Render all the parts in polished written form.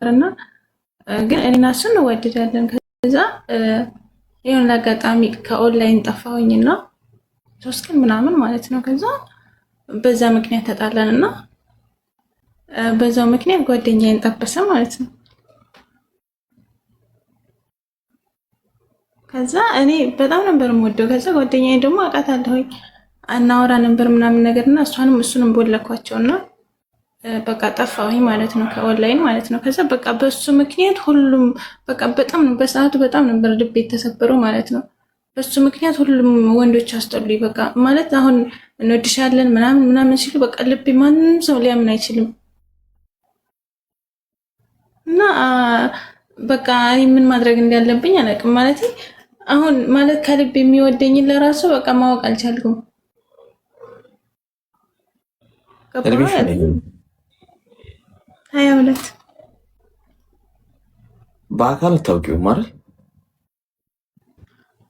ነበርና ግን እኔና እሱ እንወደዳለን። ከዛ የሆነ አጋጣሚ ከኦንላይን ጠፋሁኝና 3 ቀን ምናምን ማለት ነው። ከዛ በዛ ምክንያት ተጣላንና በዛው ምክንያት ጓደኛዬን ጠበሰ ማለት ነው። ከዛ እኔ በጣም ነበር የምወደው። ከዛ ጓደኛዬ ደግሞ አውቃታለሁኝ አናወራ ነበር ምናምን ነገርና እሱንም ቦለኳቸውና በቃ ጠፋሁኝ ማለት ነው፣ ከኦንላይን ማለት ነው። ከዛ በቃ በሱ ምክንያት ሁሉም በቃ በጣም ነው በሰዓቱ በጣም ነበር ልቤ የተሰበረው ማለት ነው። በሱ ምክንያት ሁሉም ወንዶች አስጠሉኝ። በቃ ማለት አሁን እንወድሻለን ምናምን ሲሉ በቃ ልቤ ማንም ሰው ሊያምን አይችልም። እና በቃ ምን ማድረግ እንዳለብኝ አላውቅም። ማለት አሁን ማለት ከልብ የሚወደኝን ለራሱ በቃ ማወቅ አልቻልኩም። ሀያ ሁለት በአካል ታውቂው ማለት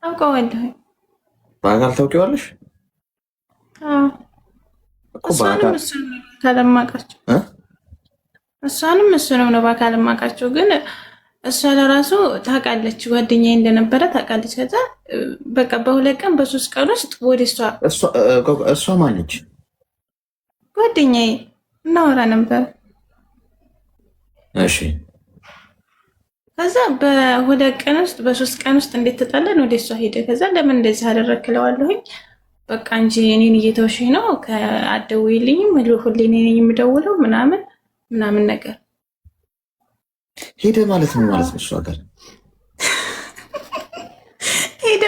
አውቀዋለሁ። በአካል ታውቂዋለሽ? እሷንም እሱንም ነው በአካል የማውቃቸው። ግን እሷ ለራሱ ታውቃለች፣ ጓደኛዬ እንደነበረ ታውቃለች። ከዛ በቃ በ2 ቀን በ3 ቀን ውስጥ ወደ እሷ ማነች? ጓደኛዬ እናወራ ነበር። እሺ ከዛ በ2 ቀን ውስጥ በ3 ቀን ውስጥ እንዴት ተጣላን፣ ወደ እሷ ሄደ። ከዛ ለምን እንደዚህ አደረክለዋለሁኝ በቃ እንጂ እኔን እየተወሽኝ ነው፣ ከአትደውይልኝም ሁሌ እኔ ነኝ የምደውለው ምናምን ነገር ሄደ ማለት ነው ማለት ነው። እሷ ጋር ሄደ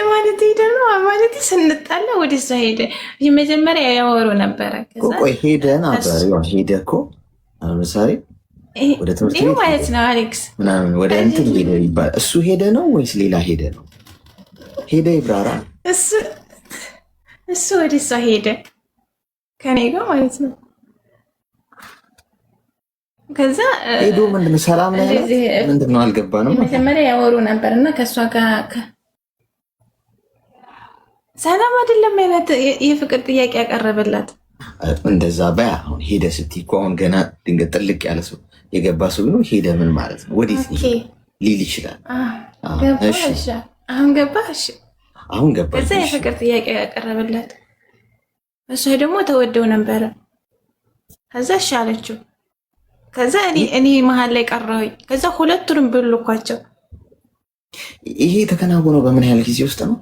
ነው ማለት ስንጣላ ወደ እሷ ሄደ። መጀመሪያ ያወሩ ነበረ። ቆይ ሄደን ሄደ እኮ ለምሳሌ ወደ ትምህርት ቤት ማለት ነው አሌክስ ምናምን ወደ እንትን ሄደ ይባላል። እሱ ሄደ ነው ወይስ ሌላ ሄደ ነው? ሄደ ይብራራ። እሱ ወደ እሷ ሄደ ከኔ ጋር ማለት ነው። ከዛ ሄዶ ምንድነው ሰላም ነው ምንድነው አልገባንም። መጀመሪያ ያወሩ ነበርና ከእሷ ጋር ሰላም አይደለም አይነት የፍቅር ጥያቄ ያቀረበላት እንደዛ በያ አሁን ሄደ ስትይ እኮ አሁን ገና ድንገት ጥልቅ ያለ ሰው የገባ ሰው ነው። ሄደ ምን ማለት ነው? ወዴት ሊል ይችላል? አሁን ገባሽ? አሁን ገባ። ከዛ የፍቅር ጥያቄ ያቀረበላት እሷ ደግሞ ተወደው ነበረ። ከዛ እሺ አለችው። ከዛ እኔ መሀል ላይ ቀረሁኝ። ከዛ ሁለቱንም ብልኳቸው። ይሄ የተከናወነው በምን ያህል ጊዜ ውስጥ ነው?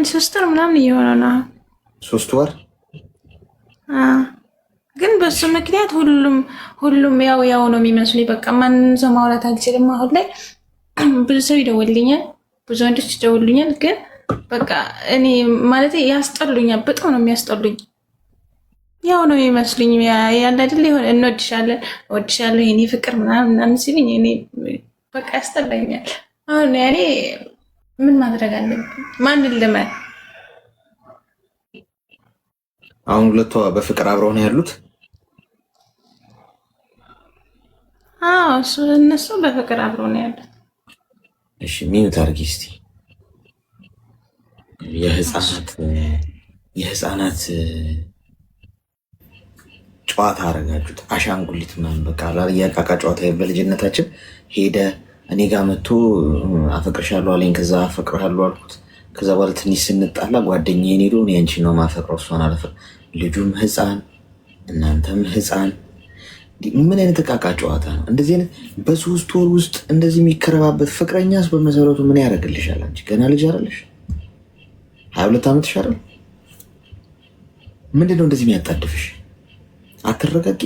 3 ወር ምናምን እየሆነው ነው። 3 ወር ግን በሱ ምክንያት ሁሉም ያው ነው የሚመስሉኝ። በቃ ማንም ሰው ማውራት አልችልም። አሁን ላይ ብዙ ሰው ይደውልኛል፣ ብዙ ወንዶች ይደውሉኛል። ግን በቃ እኔ ማለት ያስጠሉኛል፣ በጣም ነው የሚያስጠሉኝ። ያው ነው የሚመስሉኝ። ያለ አይደል ይሆን እወድሻለሁ የኔ ፍቅር ምናምን ሲሉኝ እኔ በቃ ያስጠላኛል። አሁን ያኔ ምን ማድረግ አለብኝ? ማንን ልመን? አሁን ሁለቷ በፍቅር አብረው ነው ያሉት? አዎ እነሱ በፍቅር አብረው ነው ያሉት። እሺ ሚዩት አድርጊ እስቲ። የህፃናት ጨዋታ አረጋችሁት። አሻንጉሊት ምናምን በቃ የቃቃ ጨዋታ በልጅነታችን ሄደ እኔ ጋር መጥቶ አፈቅርሻለሁ አለኝ። ከዛ አፈቅርሃለሁ አልኩት። ከዛ በኋላ ትንሽ ስንጣላ ጓደኛዬን ሄዶ እኔ አንቺን ነው ማፈቅረው እሷን አላፈቅርም። ልጁም ህፃን እናንተም ህፃን። ምን አይነት እቃቃ ጨዋታ ነው እንደዚህ አይነት? በ3 ወር ውስጥ እንደዚህ የሚከረባበት ፍቅረኛስ በመሰረቱ ምን ያደርግልሻል? አንቺ ገና ልጅ አይደለሽ? 22 ዓመትሽ አይደል? ምንድነው እንደዚህ የሚያጣድፍሽ? አትረጋጊ።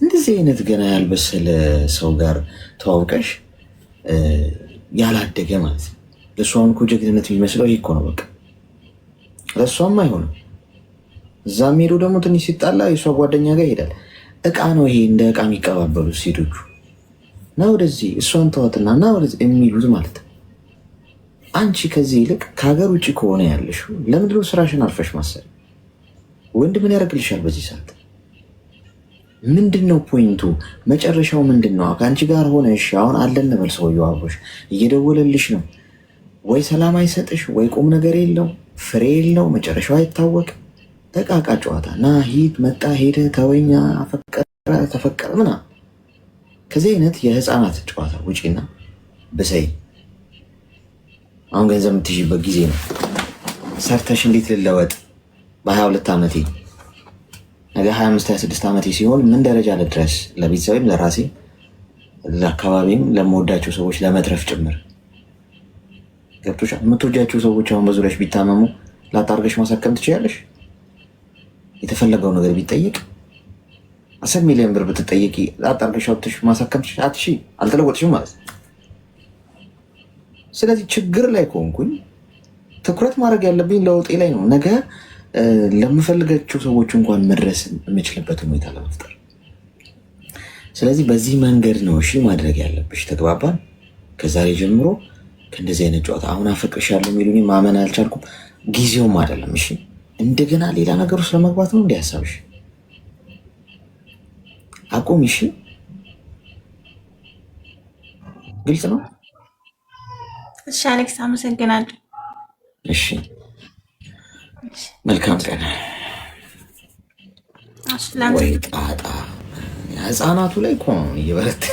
እንደዚህ አይነት ገና ያልበሰለ ሰው ጋር ተዋውቀሽ ያላደገ ማለት ነው። ለእሷም እኮ ጀግንነት የሚመስለው ይሄ እኮ ነው። በቃ ለእሷም አይሆንም። እዛም ሄዶ ደግሞ ትንሽ ሲጣላ የእሷ ጓደኛ ጋር ይሄዳል። እቃ ነው ይሄ፣ እንደ እቃ የሚቀባበሉት ሴቶቹ እና ወደዚህ እሷን ተዋትና እና ወደዚህ የሚሉት ማለት ነው። አንቺ ከዚህ ይልቅ ከሀገር ውጭ ከሆነ ያለሽ ለምንድነው ስራሽን አልፈሽ ማሰሪ? ወንድ ምን ያደርግልሻል በዚህ ሰዓት? ምንድን ነው ፖይንቱ? መጨረሻው ምንድን ነው? ከአንቺ ጋር ሆነ እሺ፣ አሁን አለን እንበል፣ ሰውየው አብሮሽ እየደወለልሽ ነው ወይ ሰላም አይሰጥሽ ወይ ቁም ነገር የለው ፍሬ የለው፣ መጨረሻው አይታወቅ። እቃቃ ጨዋታ ና ሂድ መጣ ሄደ ተወኛ አፈቀ ተፈቀረ ምናምን ከዚህ አይነት የህፃናት ጨዋታ ውጪና ብሰይ አሁን ገንዘብ የምትይዥበት ጊዜ ነው። ሰርተሽ እንዴት ልለወጥ በ22 ዓመቴ ነገ 25 26 ዓመቴ ሲሆን ምን ደረጃ ልድረስ ለቤተሰብም ለራሴ ለአካባቢም ለምወዳቸው ሰዎች ለመትረፍ ጭምር ገብቶሻል። የምትወጃቸው ሰዎች አሁን በዙሪያሽ ቢታመሙ ላጣርገሽ ማሳከም ትችያለሽ። የተፈለገው ነገር ቢጠየቅ 10 ሚሊዮን ብር ብትጠየቂ ላጣርገሽ አውጥተሽ ማሳከም አትሺ አልተለወጥሽም ማለት ነው። ስለዚህ ችግር ላይ ከሆንኩኝ ትኩረት ማድረግ ያለብኝ ለውጤ ላይ ነው። ነገ ለምፈልጋቸው ሰዎች እንኳን መድረስ የምችልበት ሁኔታ ለመፍጠር። ስለዚህ በዚህ መንገድ ነው እሺ ማድረግ ያለብሽ። ተግባባን? ከዛሬ ጀምሮ ከእንደዚህ አይነት ጨዋታ አሁን አፈቅርሻለሁ የሚሉኝ ማመን አልቻልኩም። ጊዜውም አይደለም። እሺ እንደገና ሌላ ነገር ውስጥ ለመግባት ነው እንዲህ ሀሳብሽ። አቁም። እሺ ግልጽ ነው። እሺ አሌክስ አመሰግናለሁ። እሺ መልካም ቀን። ወይ ጣጣ ህፃናቱ ላይ እኮ ነው እየበረታ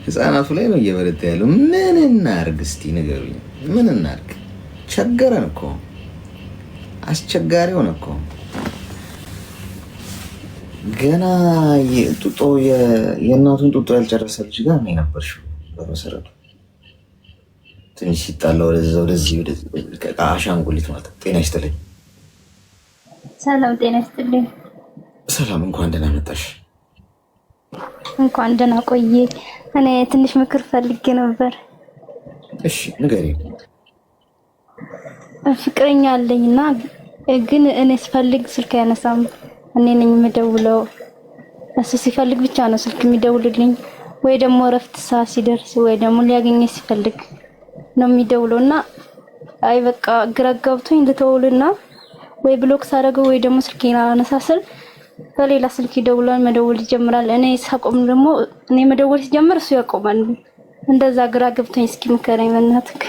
ህፃናቱ ላይ ነው እየበረታ ያለው። ምን እናርግ እስቲ ንገሩኝ። ምን እናርግ? ቸገረን እኮ አስቸጋሪ ሆነ እኮ። ገና ጡጦ የእናቱን ጡጦ ያልጨረሰ ልጅ ጋር ነው የነበርሽው። በመሰረቱ ትንሽ ሲጣላ ወደዚህ አሻንጉሊት ማለት ነው። ጤና ይስጥልኝ። ሰላም ጤና ይስጥልኝ። ሰላም፣ እንኳን ደህና መጣሽ። እንኳን ደህና ቆየ። እኔ ትንሽ ምክር ፈልጌ ነበር። እሺ ንገሪ። ፍቅረኛ አለኝና ግን እኔ ስፈልግ ስልክ አያነሳም። እኔ ነኝ የምደውለው፣ እሱ ሲፈልግ ብቻ ነው ስልክ የሚደውልልኝ። ወይ ደግሞ እረፍት ሰዓት ሲደርስ ወይ ደግሞ ሊያገኘኝ ሲፈልግ ነው የሚደውለው እና አይ በቃ ግራ ገብቶኝ ልተውልና ወይ ብሎክ ሳደርገው ወይ ደግሞ ስልኬን አላነሳስል በሌላ ስልክ ይደውላል፣ መደወል ይጀምራል። እኔ ሳቆም ደግሞ እኔ መደወል ሲጀምር እሱ ያቆማል። እንደዛ ግራ ገብቶኝ እስኪ ምከረኝ በእናትህ።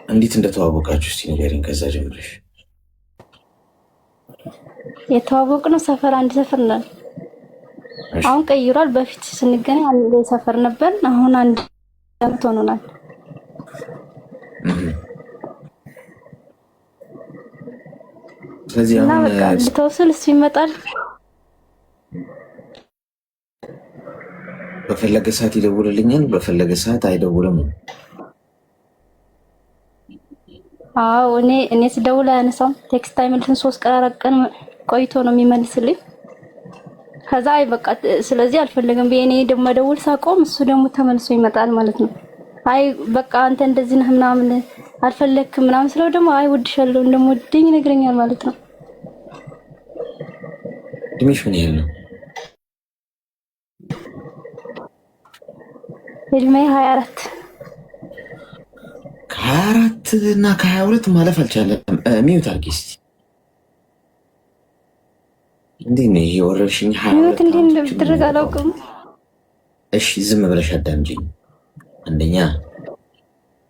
እንዴት እንደተዋወቃችሁ እስቲ ንገሪኝ ከዛ ጀምረሽ። የተዋወቅነው ሰፈር አንድ ሰፈር ነን። አሁን ቀይሯል። በፊት ስንገናኝ አንድ ሰፈር ነበር። አሁን አንድ አመት ሆኖናል። ስለዚህ አሁን ልተወስል እሱ ይመጣል። በፈለገ ሰዓት ይደውልልኛል፣ በፈለገ ሰዓት አይደውልም። አዎ እኔ ስደውል አያነሳም። ቴክስት አይመልስም። 3 ቀን 4 ቀን ቆይቶ ነው የሚመልስልኝ። ከዛ አይ በቃ ስለዚህ አልፈልግም በእኔ ደግሞ ደውል ሳቆም እሱ ደግሞ ተመልሶ ይመጣል ማለት ነው። አይ በቃ አንተ እንደዚህ ነህ ምናምን አልፈለክም ምናምን ስለው ደግሞ አይ ወድሻለሁ እንደምወደኝ ይነግረኛል ማለት ነው። እድሜሽ ምን ያህል ነው? እድሜ 24 ከ24 እና ከ22 ማለፍ አልቻለም። ሚዩት አድርጊ እስኪ። እንዴት ነው ይሄ ወረርሽኝ? 22 እንዴት እንደምትደረግ አላውቅም። እሺ ዝም ብለሽ አዳምጪኝ። አንደኛ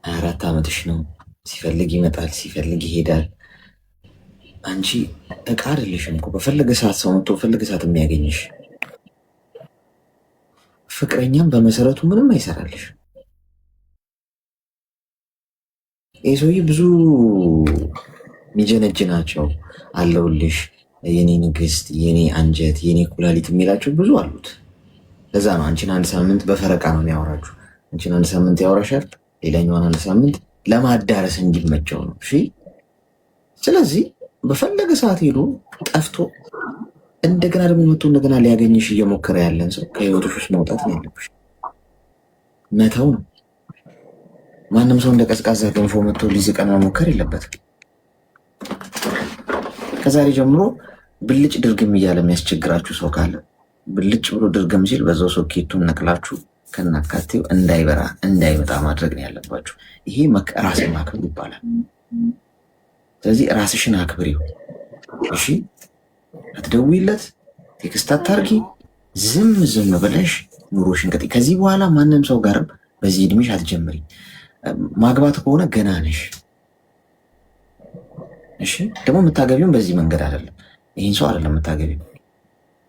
24 ዓመትሽ ነው። ሲፈልግ ይመጣል፣ ሲፈልግ ይሄዳል። አንቺ እቃ አይደለሽም እኮ በፈለገ ሰዓት ሰው መጥቶ በፈለገ ሰዓት የሚያገኝሽ። ፍቅረኛም በመሰረቱ ምንም አይሰራልሽ። ይህ ሰውዬ ብዙ የሚጀነጅናቸው አለውልሽ፣ የኔ ንግስት፣ የኔ አንጀት፣ የኔ ኩላሊት የሚላቸው ብዙ አሉት። ለዛ ነው አንቺን አንድ ሳምንት በፈረቃ ነው የሚያወራችሁ። አንቺን አንድ ሳምንት ያወራሻል፣ ሌላኛዋን አንድ ሳምንት ለማዳረስ እንዲመቸው ነው። እሺ ስለዚህ በፈለገ ሰዓት ሄዶ ጠፍቶ እንደገና ደግሞ መጥቶ እንደገና ሊያገኝሽ እየሞከረ ያለን ሰው ከህይወትሽ ውስጥ ማውጣት ነው ያለብሽ፣ መተው ነው። ማንም ሰው እንደ ቀዝቃዛ ገንፎ መጥቶ ሊዝቀን መሞከር የለበትም። ከዛሬ ጀምሮ ብልጭ ድርግም እያለ የሚያስቸግራችሁ ሰው ካለ ብልጭ ብሎ ድርግም ሲል በዛው ሶኬቱን ነቅላችሁ ከናካቴው እንዳይበራ እንዳይመጣ ማድረግ ነው ያለባችሁ። ይሄ ራስን ማክበር ይባላል። ስለዚህ ራስሽን አክብሪው። እሺ አትደውይለት፣ ቴክስት አታርጊ፣ ዝም ብለሽ ኑሮሽን ቀጥይ። ከዚህ በኋላ ማንም ሰው ጋርም በዚህ እድሜሽ አትጀምሪ። ማግባት ከሆነ ገና ነሽ። እሺ ደግሞ የምታገቢውን በዚህ መንገድ አይደለም፣ ይህን ሰው አይደለም የምታገቢው።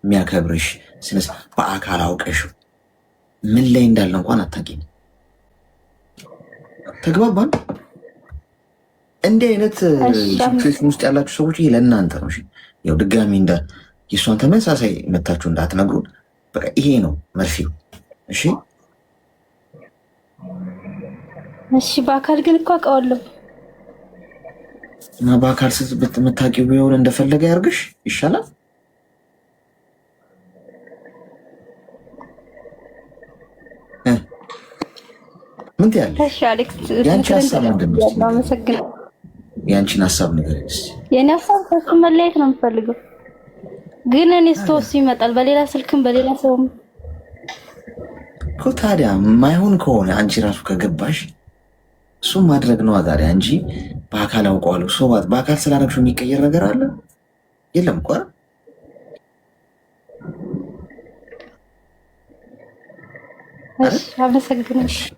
የሚያከብርሽ ስንስ በአካል አውቀሽው ምን ላይ እንዳለ እንኳን አታውቂም። ተግባባን? እንዲህ አይነት ሲቹዌሽን ውስጥ ያላችሁ ሰዎች ይሄ ለእናንተ ነው። ያው ድጋሚ እንደ የእሷን ተመሳሳይ መታችሁ እንዳትነግሩን። በቃ ይሄ ነው መርፌው። እሺ እሺ። በአካል ግን እኮ አውቀዋለሁ እና በአካል የምታውቂው ቢሆን እንደፈለገ ያርግሽ ይሻላል። ምን ትያለሽ? እሺ አሌክስ፣ ያንቺ ሀሳብ ምንድን ነው? አመሰግናለሁ። ያንቺን ሀሳብ ንገሪኝ እስኪ። የኔ ሀሳብ ከሱ መለየት ነው የምፈልገው፣ ግን እኔ ስተወሱ ይመጣል በሌላ ስልክም በሌላ ሰውም እኮ። ታዲያ ማይሆን ከሆነ አንቺ ራሱ ከገባሽ እሱም ማድረግ ነው ታዲያ እንጂ በአካል አውቀዋለሁ ሶባት በአካል ስላደረግሽው የሚቀየር ነገር አለ የለም እኮ። እሺ አመሰግናለሁ።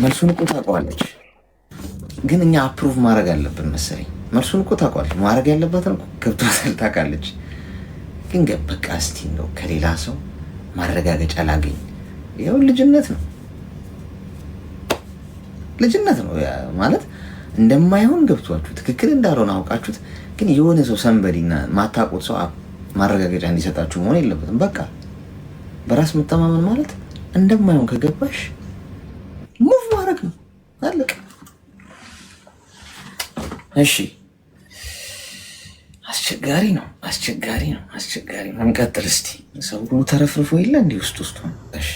መልሱን እኮ ታውቀዋለች፣ ግን እኛ አፕሩቭ ማድረግ አለብን መሰለኝ። መልሱን እኮ ታውቀዋለች፣ ማድረግ ያለባትን ገብቷታል፣ ታውቃለች። ግን በቃ እስቲ እንደው ከሌላ ሰው ማረጋገጫ ላገኝ። ይኸው ልጅነት ነው፣ ልጅነት ነው ማለት እንደማይሆን ገብቷችሁ ትክክል እንዳልሆነ አውቃችሁት፣ ግን የሆነ ሰው ሰንበዲና ማታውቁት ሰው ማረጋገጫ እንዲሰጣችሁ መሆን የለበትም። በቃ በራስ መተማመን ማለት እንደማይሆን ከገባሽ ሙቭ ማድረግ ነው፣ አለቀ። እሺ አስቸጋሪ ነው፣ አስቸጋሪ ነው፣ አስቸጋሪ ነው። እንቀጥል እስቲ። ሰው ሁሉ ተረፍርፎ የለ እንዲህ ውስጥ ነው። እሺ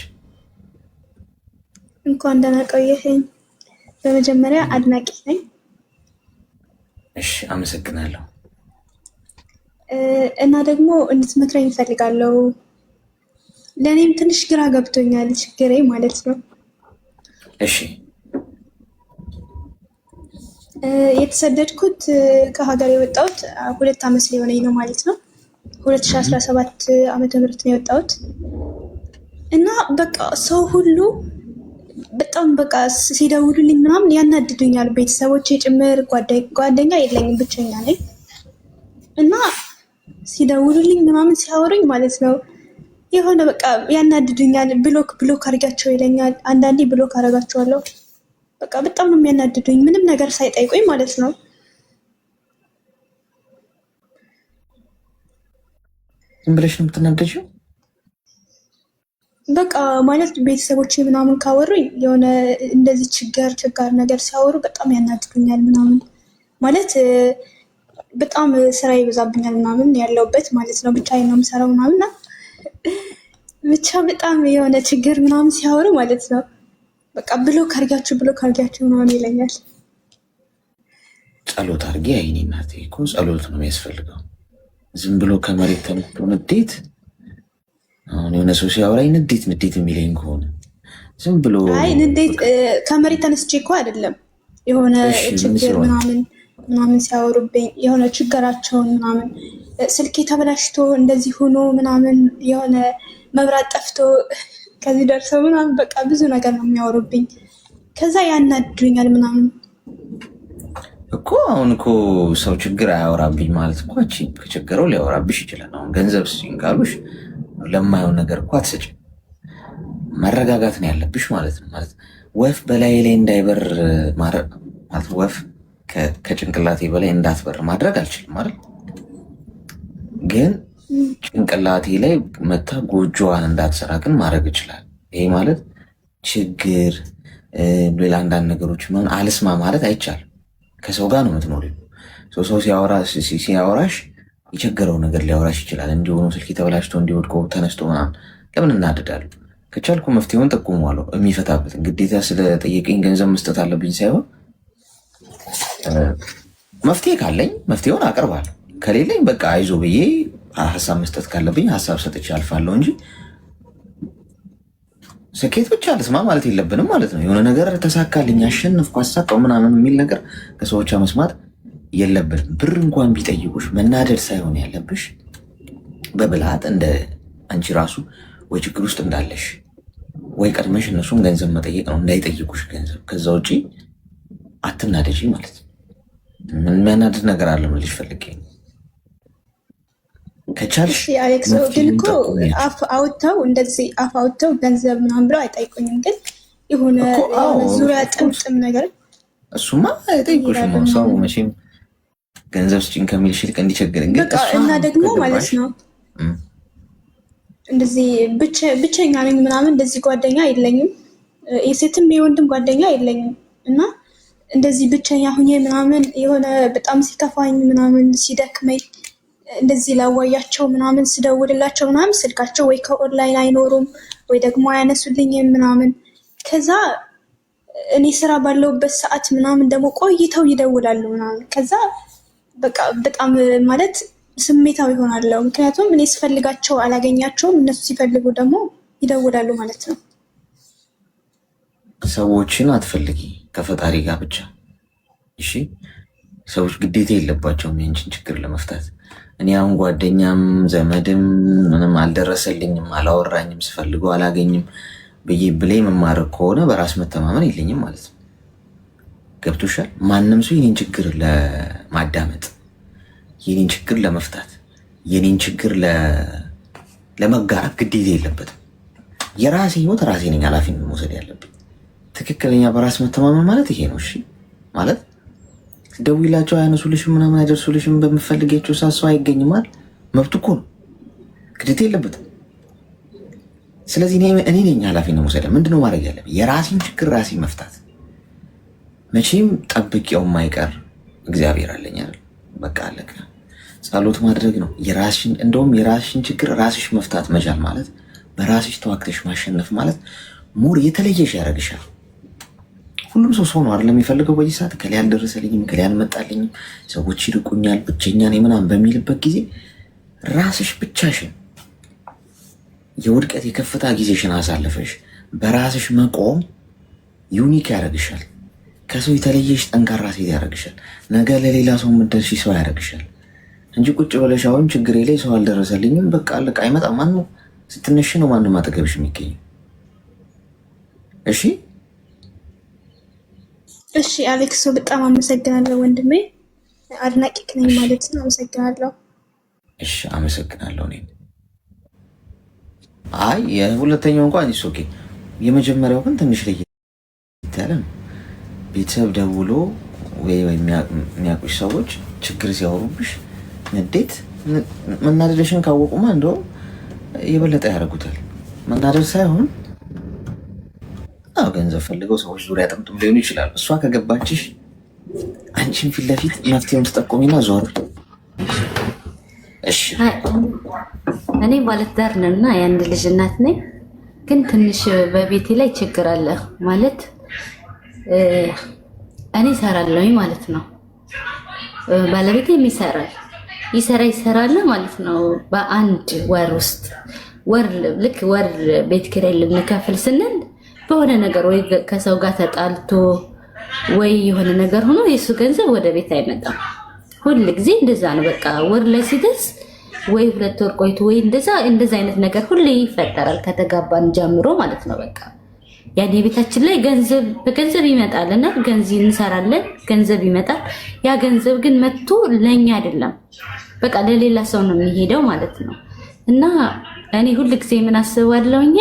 እንኳን ደህና ቆየኸኝ። በመጀመሪያ አድናቂ ነኝ። እሺ አመሰግናለሁ። እና ደግሞ እንድትመክረኝ እፈልጋለሁ። ለእኔም ትንሽ ግራ ገብቶኛል ችግሬ ማለት ነው። እሺ የተሰደድኩት ከሀገር የወጣሁት 2 ዓመት ሊሆነኝ ነው ማለት ነው። 2017 ዓመተ ምህረት ነው የወጣሁት እና በቃ ሰው ሁሉ በጣም በቃ ሲደውሉልኝ ምናምን ያናድዱኛል። ቤተሰቦቼ ጭምር፣ ጓደኛ የለኝም፣ ብቸኛ ነኝ እና ሲደውሉልኝ ምናምን ሲያወሩኝ ማለት ነው የሆነ በቃ ያናድዱኛል። ብሎክ አድርጋቸው ይለኛል። አንዳንዴ ብሎክ አደርጋቸዋለሁ። በቃ በጣም ነው የሚያናድዱኝ፣ ምንም ነገር ሳይጠይቁኝ ማለት ነው። ዝም ብለሽ ነው የምትናደጂው? በቃ ማለት ቤተሰቦቼ ምናምን ካወሩኝ የሆነ እንደዚህ ችጋር ነገር ሲያወሩ በጣም ያናድዱኛል ምናምን ማለት በጣም ስራ ይበዛብኛል ምናምን ያለውበት ማለት ነው። ብቻዬን ነው የምሰራው ምናምን ብቻ በጣም የሆነ ችግር ምናምን ሲያወሩ ማለት ነው በቃ ብሎክ አድርጊያቸው ምናምን ይለኛል። ጸሎት አድርጊ። አይኔ እናቴ እኮ ጸሎት ነው የሚያስፈልገው። ዝም ብሎ ከመሬት ተነስቶ ንዴት። አሁን የሆነ ሰው ሲያወራኝ ንዴት የሚለኝ ከሆነ ዝም ብሎ አይ ንዴት ከመሬት ተነስቼ እኮ አይደለም የሆነ ችግር ምናምን ሲያወሩብኝ የሆነ ችግራቸውን ምናምን ስልኬ ተበላሽቶ እንደዚህ ሆኖ ምናምን የሆነ መብራት ጠፍቶ ከዚህ ደርሰው ምናምን በቃ ብዙ ነገር ነው የሚያወሩብኝ። ከዛ ያናድዱኛል ምናምን እኮ። አሁን እኮ ሰው ችግር አያወራብኝ ማለት እኮ ከችግረው ሊያወራብሽ ይችላል። አሁን ገንዘብ ስጪኝ ካሉሽ ለማየው ነገር እኮ አትሰጭም። መረጋጋት ነው ያለብሽ ማለት ነው። ማለት ወፍ በላይ ላይ እንዳይበር ማለት ወፍ ከጭንቅላቴ በላይ እንዳትበር ማድረግ አልችልም ማለት ግን ጭንቅላቴ ላይ መታ ጎጆዋን እንዳትሰራ ግን ማድረግ ይችላል። ይሄ ማለት ችግር ሌላ አንዳንድ ነገሮች ሆን አልስማ ማለት አይቻልም። ከሰው ጋር ነው የምትኖሪው። ሰው ሲያወራሽ የቸገረው ነገር ሊያወራሽ ይችላል። እንዲሆኑ ስልክ ተበላሽቶ እንዲወድቆ ተነስቶ ምናምን ለምን እናድዳለሁ? ከቻልኩ መፍትሄውን ጠቁመዋለሁ። የሚፈታበትን ግዴታ ስለጠየቀኝ ገንዘብ መስጠት አለብኝ ሳይሆን መፍትሄ ካለኝ መፍትሄውን አቀርባለሁ። ከሌለኝ በቃ አይዞ ብዬ ሀሳብ መስጠት ካለብኝ ሀሳብ ሰጥቼ አልፋለሁ እንጂ ስኬት ብቻ ልስማ ማለት የለብንም ማለት ነው። የሆነ ነገር ተሳካልኝ፣ አሸነፍኩ፣ አሳካው ምናምን የሚል ነገር ከሰዎች መስማት የለብንም። ብር እንኳን ቢጠይቁሽ መናደድ ሳይሆን ያለብሽ በብልሃት እንደ አንቺ ራሱ ወይ ችግር ውስጥ እንዳለሽ ወይ ቀድመሽ እነሱም ገንዘብ መጠየቅ ነው እንዳይጠይቁሽ ገንዘብ። ከዛ ውጪ አትናደጂ ማለት ነው። ምን የሚያናድድ ነገር አለ ልጅ ፈልጌ ከቻልሽ አሌክስ ግን እኮ አፍ አውጥተው ገንዘብ ምናምን ብለው አይጠይቁኝም። ግን የሆነ ዙሪያ ጥምጥም ነገር እሱማ አይጠይቁሽም። ሰው መቼም ገንዘብ ስጭኝ ከሚልሽ ይልቅ እንዲቸግረኝ ግን እና ደግሞ ማለት ነው እንደዚህ ብቸኛ ነኝ ምናምን እንደዚህ ጓደኛ የለኝም፣ የሴትም የወንድም ጓደኛ የለኝም። እና እንደዚህ ብቸኛ ሁኜ ምናምን የሆነ በጣም ሲከፋኝ ምናምን ሲደክመኝ እንደዚህ ላዋያቸው ምናምን ስደውልላቸው ምናምን ስልካቸው ወይ ከኦንላይን አይኖሩም ወይ ደግሞ አያነሱልኝም ምናምን። ከዛ እኔ ስራ ባለውበት ሰዓት ምናምን ደግሞ ቆይተው ይደውላሉ ምናምን። ከዛ በቃ በጣም ማለት ስሜታዊ ይሆናለሁ። ምክንያቱም እኔ ስፈልጋቸው አላገኛቸውም፣ እነሱ ሲፈልጉ ደግሞ ይደውላሉ ማለት ነው። ሰዎችን አትፈልጊ፣ ከፈጣሪ ጋር ብቻ እሺ። ሰዎች ግዴታ የለባቸውም የአንቺን ችግር ለመፍታት። እኔ አሁን ጓደኛም ዘመድም ምንም አልደረሰልኝም፣ አላወራኝም፣ ስፈልገው አላገኝም ብዬ ብላይ መማረክ ከሆነ በራስ መተማመን የለኝም ማለት ነው። ገብቶሻል? ማንም ሰው የኔን ችግር ለማዳመጥ የኔን ችግር ለመፍታት የኔን ችግር ለመጋራት ግዴታ የለበትም። የራሴ ህይወት ራሴ ነኝ ኃላፊነት መውሰድ ያለብኝ። ትክክለኛ በራስ መተማመን ማለት ይሄ ነው። እሺ ማለት ደውይላቸው አያነሱልሽም፣ ምናምን አይደርሱልሽም፣ በምፈልጋቸው ሳሰው አይገኝማል። መብቱ እኮ ነው፣ ግዴታ የለበትም። ስለዚህ እኔ ነኝ ኃላፊነት መውሰድ። ምንድነው ማድረግ ያለብኝ? የራሴን ችግር ራሴ መፍታት። መቼም ጠብቄው የማይቀር እግዚአብሔር አለኝ አይደል? በቃ አለቀ። ጸሎት ማድረግ ነው። እንደውም የራስሽን ችግር ራስሽ መፍታት መቻል ማለት በራስሽ ተዋክተሽ ማሸነፍ ማለት ሙር የተለየሽ ያደርግሻል። ሁሉም ሰው ነው አይደል የሚፈልገው በዚህ ሰዓት ከሌ አልደረሰልኝም፣ ከሌ አልመጣልኝም፣ ሰዎች ይርቁኛል፣ ብቸኛ ነኝ ምናምን በሚልበት ጊዜ ራስሽ ብቻሽን የውድቀት የከፍታ ጊዜሽን አሳልፈሽ በራስሽ መቆም ዩኒክ ያደርግሻል። ከሰው የተለየሽ ጠንካራ ሴት ያደርግሻል። ነገ ለሌላ ሰው የምትደርሺ ሰው ያደርግሻል እንጂ ቁጭ ብለሽ አሁን ችግሬ ላይ ሰው አልደረሰልኝም በቃ አለቃ አይመጣም። ማነው ስትነሽ ነው ማንም አጠገብሽ የሚገኘው? እሺ አሌክሶ በጣም አመሰግናለሁ ወንድሜ፣ አድናቂ ነኝ ማለት ነው። አመሰግናለሁ። እሺ አመሰግናለሁ። እኔ አይ የሁለተኛው እንኳን ኢትስ ኦኬ፣ የመጀመሪያው ግን ትንሽ ለየት ያለ ነው። ቤተሰብ ደውሎ ወይ የሚያውቁሽ ሰዎች ችግር ሲያወሩብሽ ንዴት መናደድሽን ካወቁማ እንደውም የበለጠ ያደርጉታል። መናደድ ሳይሆን ገንዘብ ፈልገው ሰዎች ዙሪያ ጥምጥም ሊሆኑ ይችላሉ። እሷ ከገባችሽ አንቺን ፊት ለፊት መፍትሄውን ትጠቆሚና ዞር። እሺ እኔ ባለትዳር ነኝ እና የአንድ ልጅ እናት ነኝ። ግን ትንሽ በቤቴ ላይ ችግር አለ ማለት እኔ እሰራለሁኝ ማለት ነው። ባለቤቴም ይሰራል ማለት ነው። በአንድ ወር ውስጥ ልክ ወር ቤት ኪራይ ልንከፍል ስንል በሆነ ነገር ወይ ከሰው ጋር ተጣልቶ ወይ የሆነ ነገር ሆኖ የሱ ገንዘብ ወደ ቤት አይመጣም። ሁል ጊዜ እንደዛ ነው። በቃ ወር ላይ ሲደርስ ወይ 2 ወር ቆይቶ ወይ እንደዛ አይነት ነገር ሁሌ ይፈጠራል ከተጋባን ጀምሮ ማለት ነው። በቃ ያኔ ቤታችን ላይ በገንዘብ ይመጣልና ገንዘብ እንሰራለን፣ ገንዘብ ይመጣል። ያ ገንዘብ ግን መጥቶ ለኛ አይደለም፣ በቃ ለሌላ ሰው ነው የሚሄደው ማለት ነው። እና እኔ ሁል ጊዜ ምን አስባለሁኝ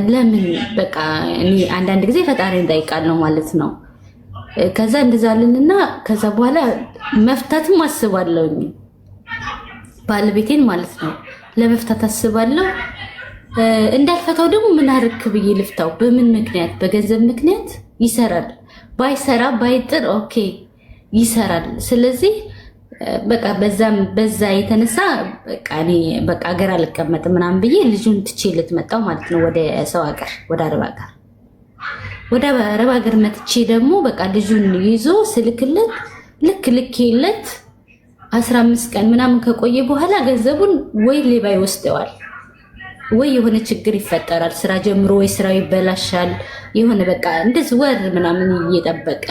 ለምን በቃ እኔ አንዳንድ ጊዜ ፈጣሪ እንጠይቃለሁ ማለት ነው። ከዛ እንደዛልንና ከዛ በኋላ መፍታትም አስባለሁኝ ባለቤቴን ማለት ነው። ለመፍታት አስባለሁ። እንዳልፈታው ደግሞ ምን አርክ ብዬ ልፍታው? በምን ምክንያት? በገንዘብ ምክንያት ይሰራል። ባይሰራ ባይጥር ኦኬ ይሰራል። ስለዚህ በቃ በዛ የተነሳ በቃ እኔ በቃ ሀገር አልቀመጥም ምናምን ብዬ ልጁን ትቼ ልትመጣው ማለት ነው ወደ ሰው ሀገር ወደ አረብ ሀገር መጥቼ ደግሞ በቃ ልጁን ይዞ ስልክለት ልኬለት 15 ቀን ምናምን ከቆየ በኋላ ገንዘቡን ወይ ሌባ ይወስደዋል ወይ የሆነ ችግር ይፈጠራል። ስራ ጀምሮ ወይ ስራው ይበላሻል። የሆነ በቃ እንደዚህ ወር ምናምን እየጠበቀ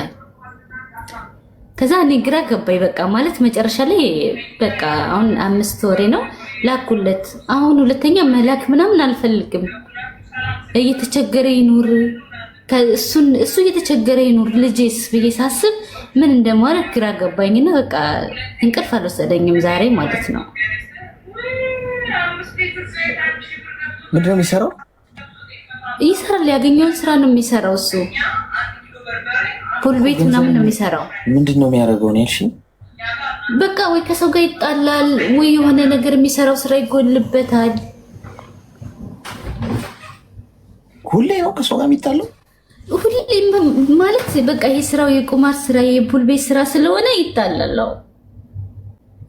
ከዛ እኔ ግራ ገባኝ። በቃ ማለት መጨረሻ ላይ በቃ አሁን 5 ወሬ ነው ላኩለት። አሁን ሁለተኛ መላክ ምናምን አልፈልግም። እየተቸገረ ይኑር እሱ እየተቸገረ ይኑር ልጄስ ብዬ ሳስብ ምን እንደማደርግ ግራ ገባኝና በቃ እንቅልፍ አልወሰደኝም ዛሬ ማለት ነው። ምንድን ነው የሚሰራው? ይሰራል። ያገኘውን ስራ ነው የሚሰራው እሱ። ፑል ቤት ምናምን ነው የሚሰራው። ምንድን ነው የሚያደርገው ነው ያልሽኝ? በቃ ወይ ከሰው ጋር ይጣላል ወይ የሆነ ነገር የሚሰራው ስራ ይጎልበታል። ሁሌ ነው ከሰው ጋር የሚጣለው? ሁሌም ማለት በቃ ይሄ ስራው የቁማር ስራ የፑል ቤት ስራ ስለሆነ ይጣላል።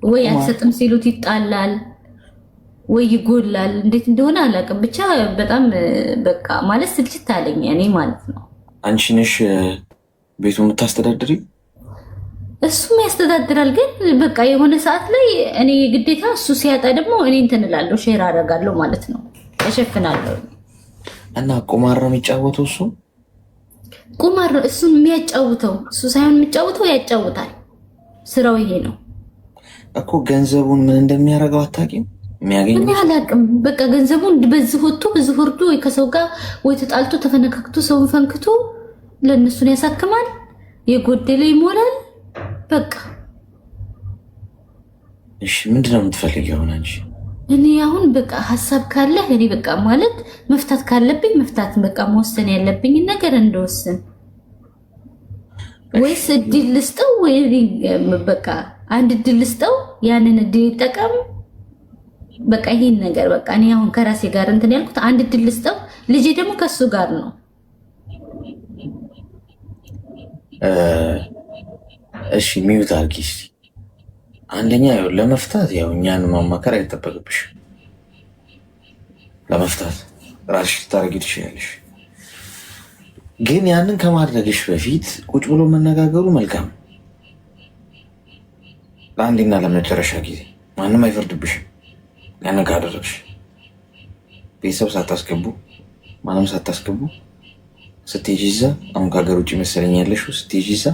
ወይ አልሰጥም ሲሉት ይጣላል ወይ ይጎላል። እንዴት እንደሆነ አላውቅም። ብቻ በጣም በቃ ማለት ስልችት አለኝ እኔ ማለት ነው። አንቺ ነሽ ቤቱ የምታስተዳድሪ? እሱም ያስተዳድራል፣ ግን በቃ የሆነ ሰዓት ላይ እኔ ግዴታ እሱ ሲያጣ ደግሞ እኔ እንትን እላለሁ፣ ሼር አደርጋለሁ ማለት ነው፣ እሸፍናለሁ። እና ቁማር ነው የሚጫወተው እሱ? ቁማር ነው እሱን የሚያጫውተው፣ እሱ ሳይሆን የሚጫወተው ያጫውታል። ስራው ይሄ ነው እኮ። ገንዘቡን ምን እንደሚያደርገው አታውቂም? የሚያገኝ እኔ አላውቅም። በቃ ገንዘቡን በዚህ ወጥቶ በዚህ ወርዶ ወይ ከሰው ጋር ወይ ተጣልቶ ተፈነካክቶ ሰውን ፈንክቶ ለእነሱን ያሳክማል፣ የጎደለ ይሞላል። በቃ እሺ፣ ምንድነው የምትፈልጊው አንቺ? እኔ አሁን በቃ ሀሳብ ካለ እኔ በቃ ማለት መፍታት ካለብኝ መፍታት፣ በቃ መወሰን ያለብኝ ነገር እንደወስን፣ ወይስ እድል ልስጠው ወይ በቃ አንድ እድል ልስጠው፣ ያንን እድል ይጠቀም። በቃ ይሄን ነገር በቃ እኔ አሁን ከራሴ ጋር እንትን ያልኩት አንድ እድል ልስጠው። ልጄ ደግሞ ከሱ ጋር ነው። እሺ ሚውት አድርጊ እስኪ። አንደኛ ያው ለመፍታት ያው እኛን ማማከር አይጠበቅብሽ። ለመፍታት ራስሽ ልታደርጊ ትችላለሽ። ግን ያንን ከማድረግሽ በፊት ቁጭ ብሎ መነጋገሩ መልካም። ለአንዴና ለመጨረሻ ጊዜ ማንም አይፈርድብሽም። ያንን ካደረግሽ ቤተሰብ ሳታስገቡ ማንም ሳታስገቡ ስትሄጂ እዛ፣ አሁን ከሀገር ውጭ መሰለኝ ያለሽው፣ ስትሄጂ እዛ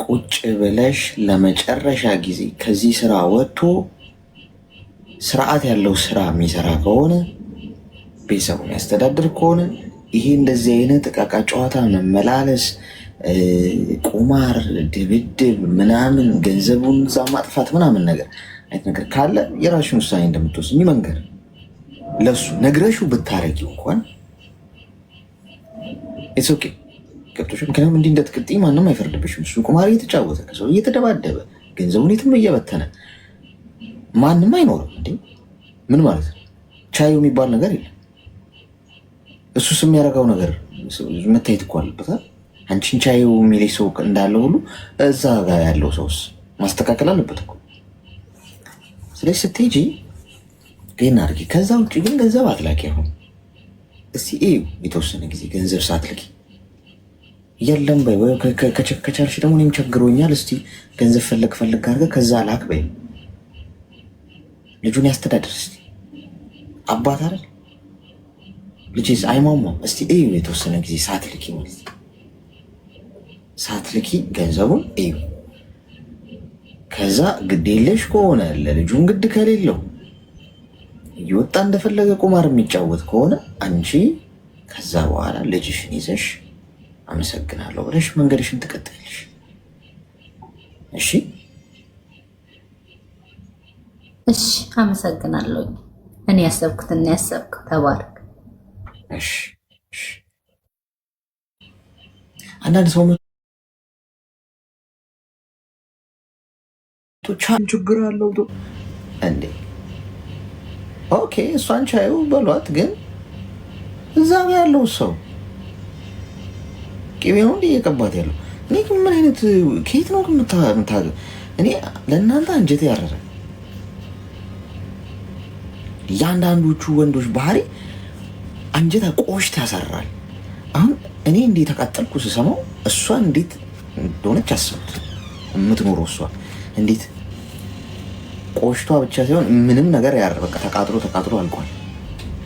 ቁጭ ብለሽ ለመጨረሻ ጊዜ ከዚህ ስራ ወጥቶ ስርዓት ያለው ስራ የሚሰራ ከሆነ ቤተሰቡን ያስተዳድር ከሆነ ይሄ እንደዚህ አይነት ዕቃቃ ጨዋታ መመላለስ፣ ቁማር፣ ድብድብ ምናምን ገንዘቡን እዛ ማጥፋት ምናምን ነገር አይነት ነገር ካለ የራሱን ውሳኔ እንደምትወስኝ መንገር ለሱ ነግረሹ ብታረጊው እንኳን ኢትስ ኦኬ። ገብቶሽ? ምክንያቱም እንዲህ እንደትቅጥይ ማንም አይፈርድብሽም። እሱ ቁማር እየተጫወተ ከሰው እየተደባደበ ገንዘቡን የትም እየበተነ ማንም አይኖርም። እንዴ ምን ማለት ነው? ቻዩ የሚባል ነገር የለም። እሱስ የሚያደርገው ነገር መታየት እኮ አለበታል። አንቺን ቻዩ የሚለኝ ሰው እንዳለ ሁሉ እዛ ጋር ያለው ሰውስ ማስተካከል አለበት እኮ። ስለዚህ ስትሄጂ ግን አድርጊ። ከዛ ውጭ ግን ገንዘብ አትላኪ። አሁን እስቲ እዩ፣ የተወሰነ ጊዜ ገንዘብ ሳትልኪ የለም በይ። ከቻልሽ ደግሞ እኔም ቸግሮኛል፣ እስቲ ገንዘብ ፈለግ አድርገህ ከዛ ላክ በይ። ልጁን ያስተዳድር እስቲ። አባት አይደል ልጅስ አይሟሟም። እስቲ እዩ፣ የተወሰነ ጊዜ ሳትልኪ ማለት ሳትልኪ ገንዘቡን እዩ። ከዛ ግድ የለሽ ከሆነ ለልጁን ግድ ከሌለው እየወጣ እንደፈለገ ቁማር የሚጫወት ከሆነ አንቺ ከዛ በኋላ ልጅሽን ይዘሽ አመሰግናለሁ ብለሽ መንገድሽን ትቀጥያለሽ። እሺ እሺ፣ አመሰግናለሁ። እኔ ያሰብኩትን ያሰብከው ተባረክ። እሺ አንዳንድ ሰው ችግር አለው እንዴ? ኦኬ እሷን ቻዩ በሏት። ግን እዛ ጋ ያለው ሰው ቅቤው እንዲ እየቀባት ያለው እኔ ምን አይነት ከየት ነው እኔ ለእናንተ አንጀት ያረረ እያንዳንዶቹ ወንዶች ባህሪ አንጀት ቆሽት ያሰራል። አሁን እኔ እንዴት ተቃጠልኩ ስሰማው እሷ እንዴት እንደሆነች አስቡት። የምትኖረው እሷ እንዴት ቆሽቷ ብቻ ሳይሆን ምንም ነገር በቃ ተቃጥሎ አልቋል።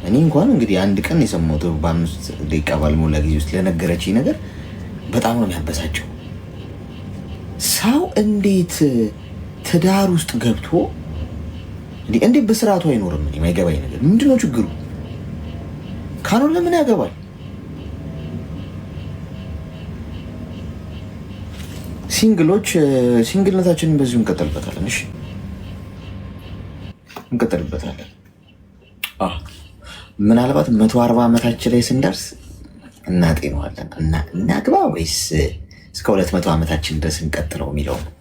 እኔ እንኳን እንግዲህ አንድ ቀን የሰማሁት በ5 ደቂቃ ባልሞላ ጊዜ ውስጥ ለነገረችኝ ነገር በጣም ነው የሚያበሳጨው። ሰው እንዴት ትዳር ውስጥ ገብቶ እንዴት በስርዓቱ አይኖርም? የማይገባኝ ነገር ምንድነው ችግሩ? ካኖን ለምን ያገባል? ሲንግሎች ሲንግልነታችንን በዚሁ እንቀጥልበታለን። እሺ እንቀጥልበታለን። ምናልባት 140 ዓመታችን ላይ ስንደርስ እናጤነዋለን እና እናግባ ወይስ እስከ 200 ዓመታችን ድረስ እንቀጥለው የሚለው ነው።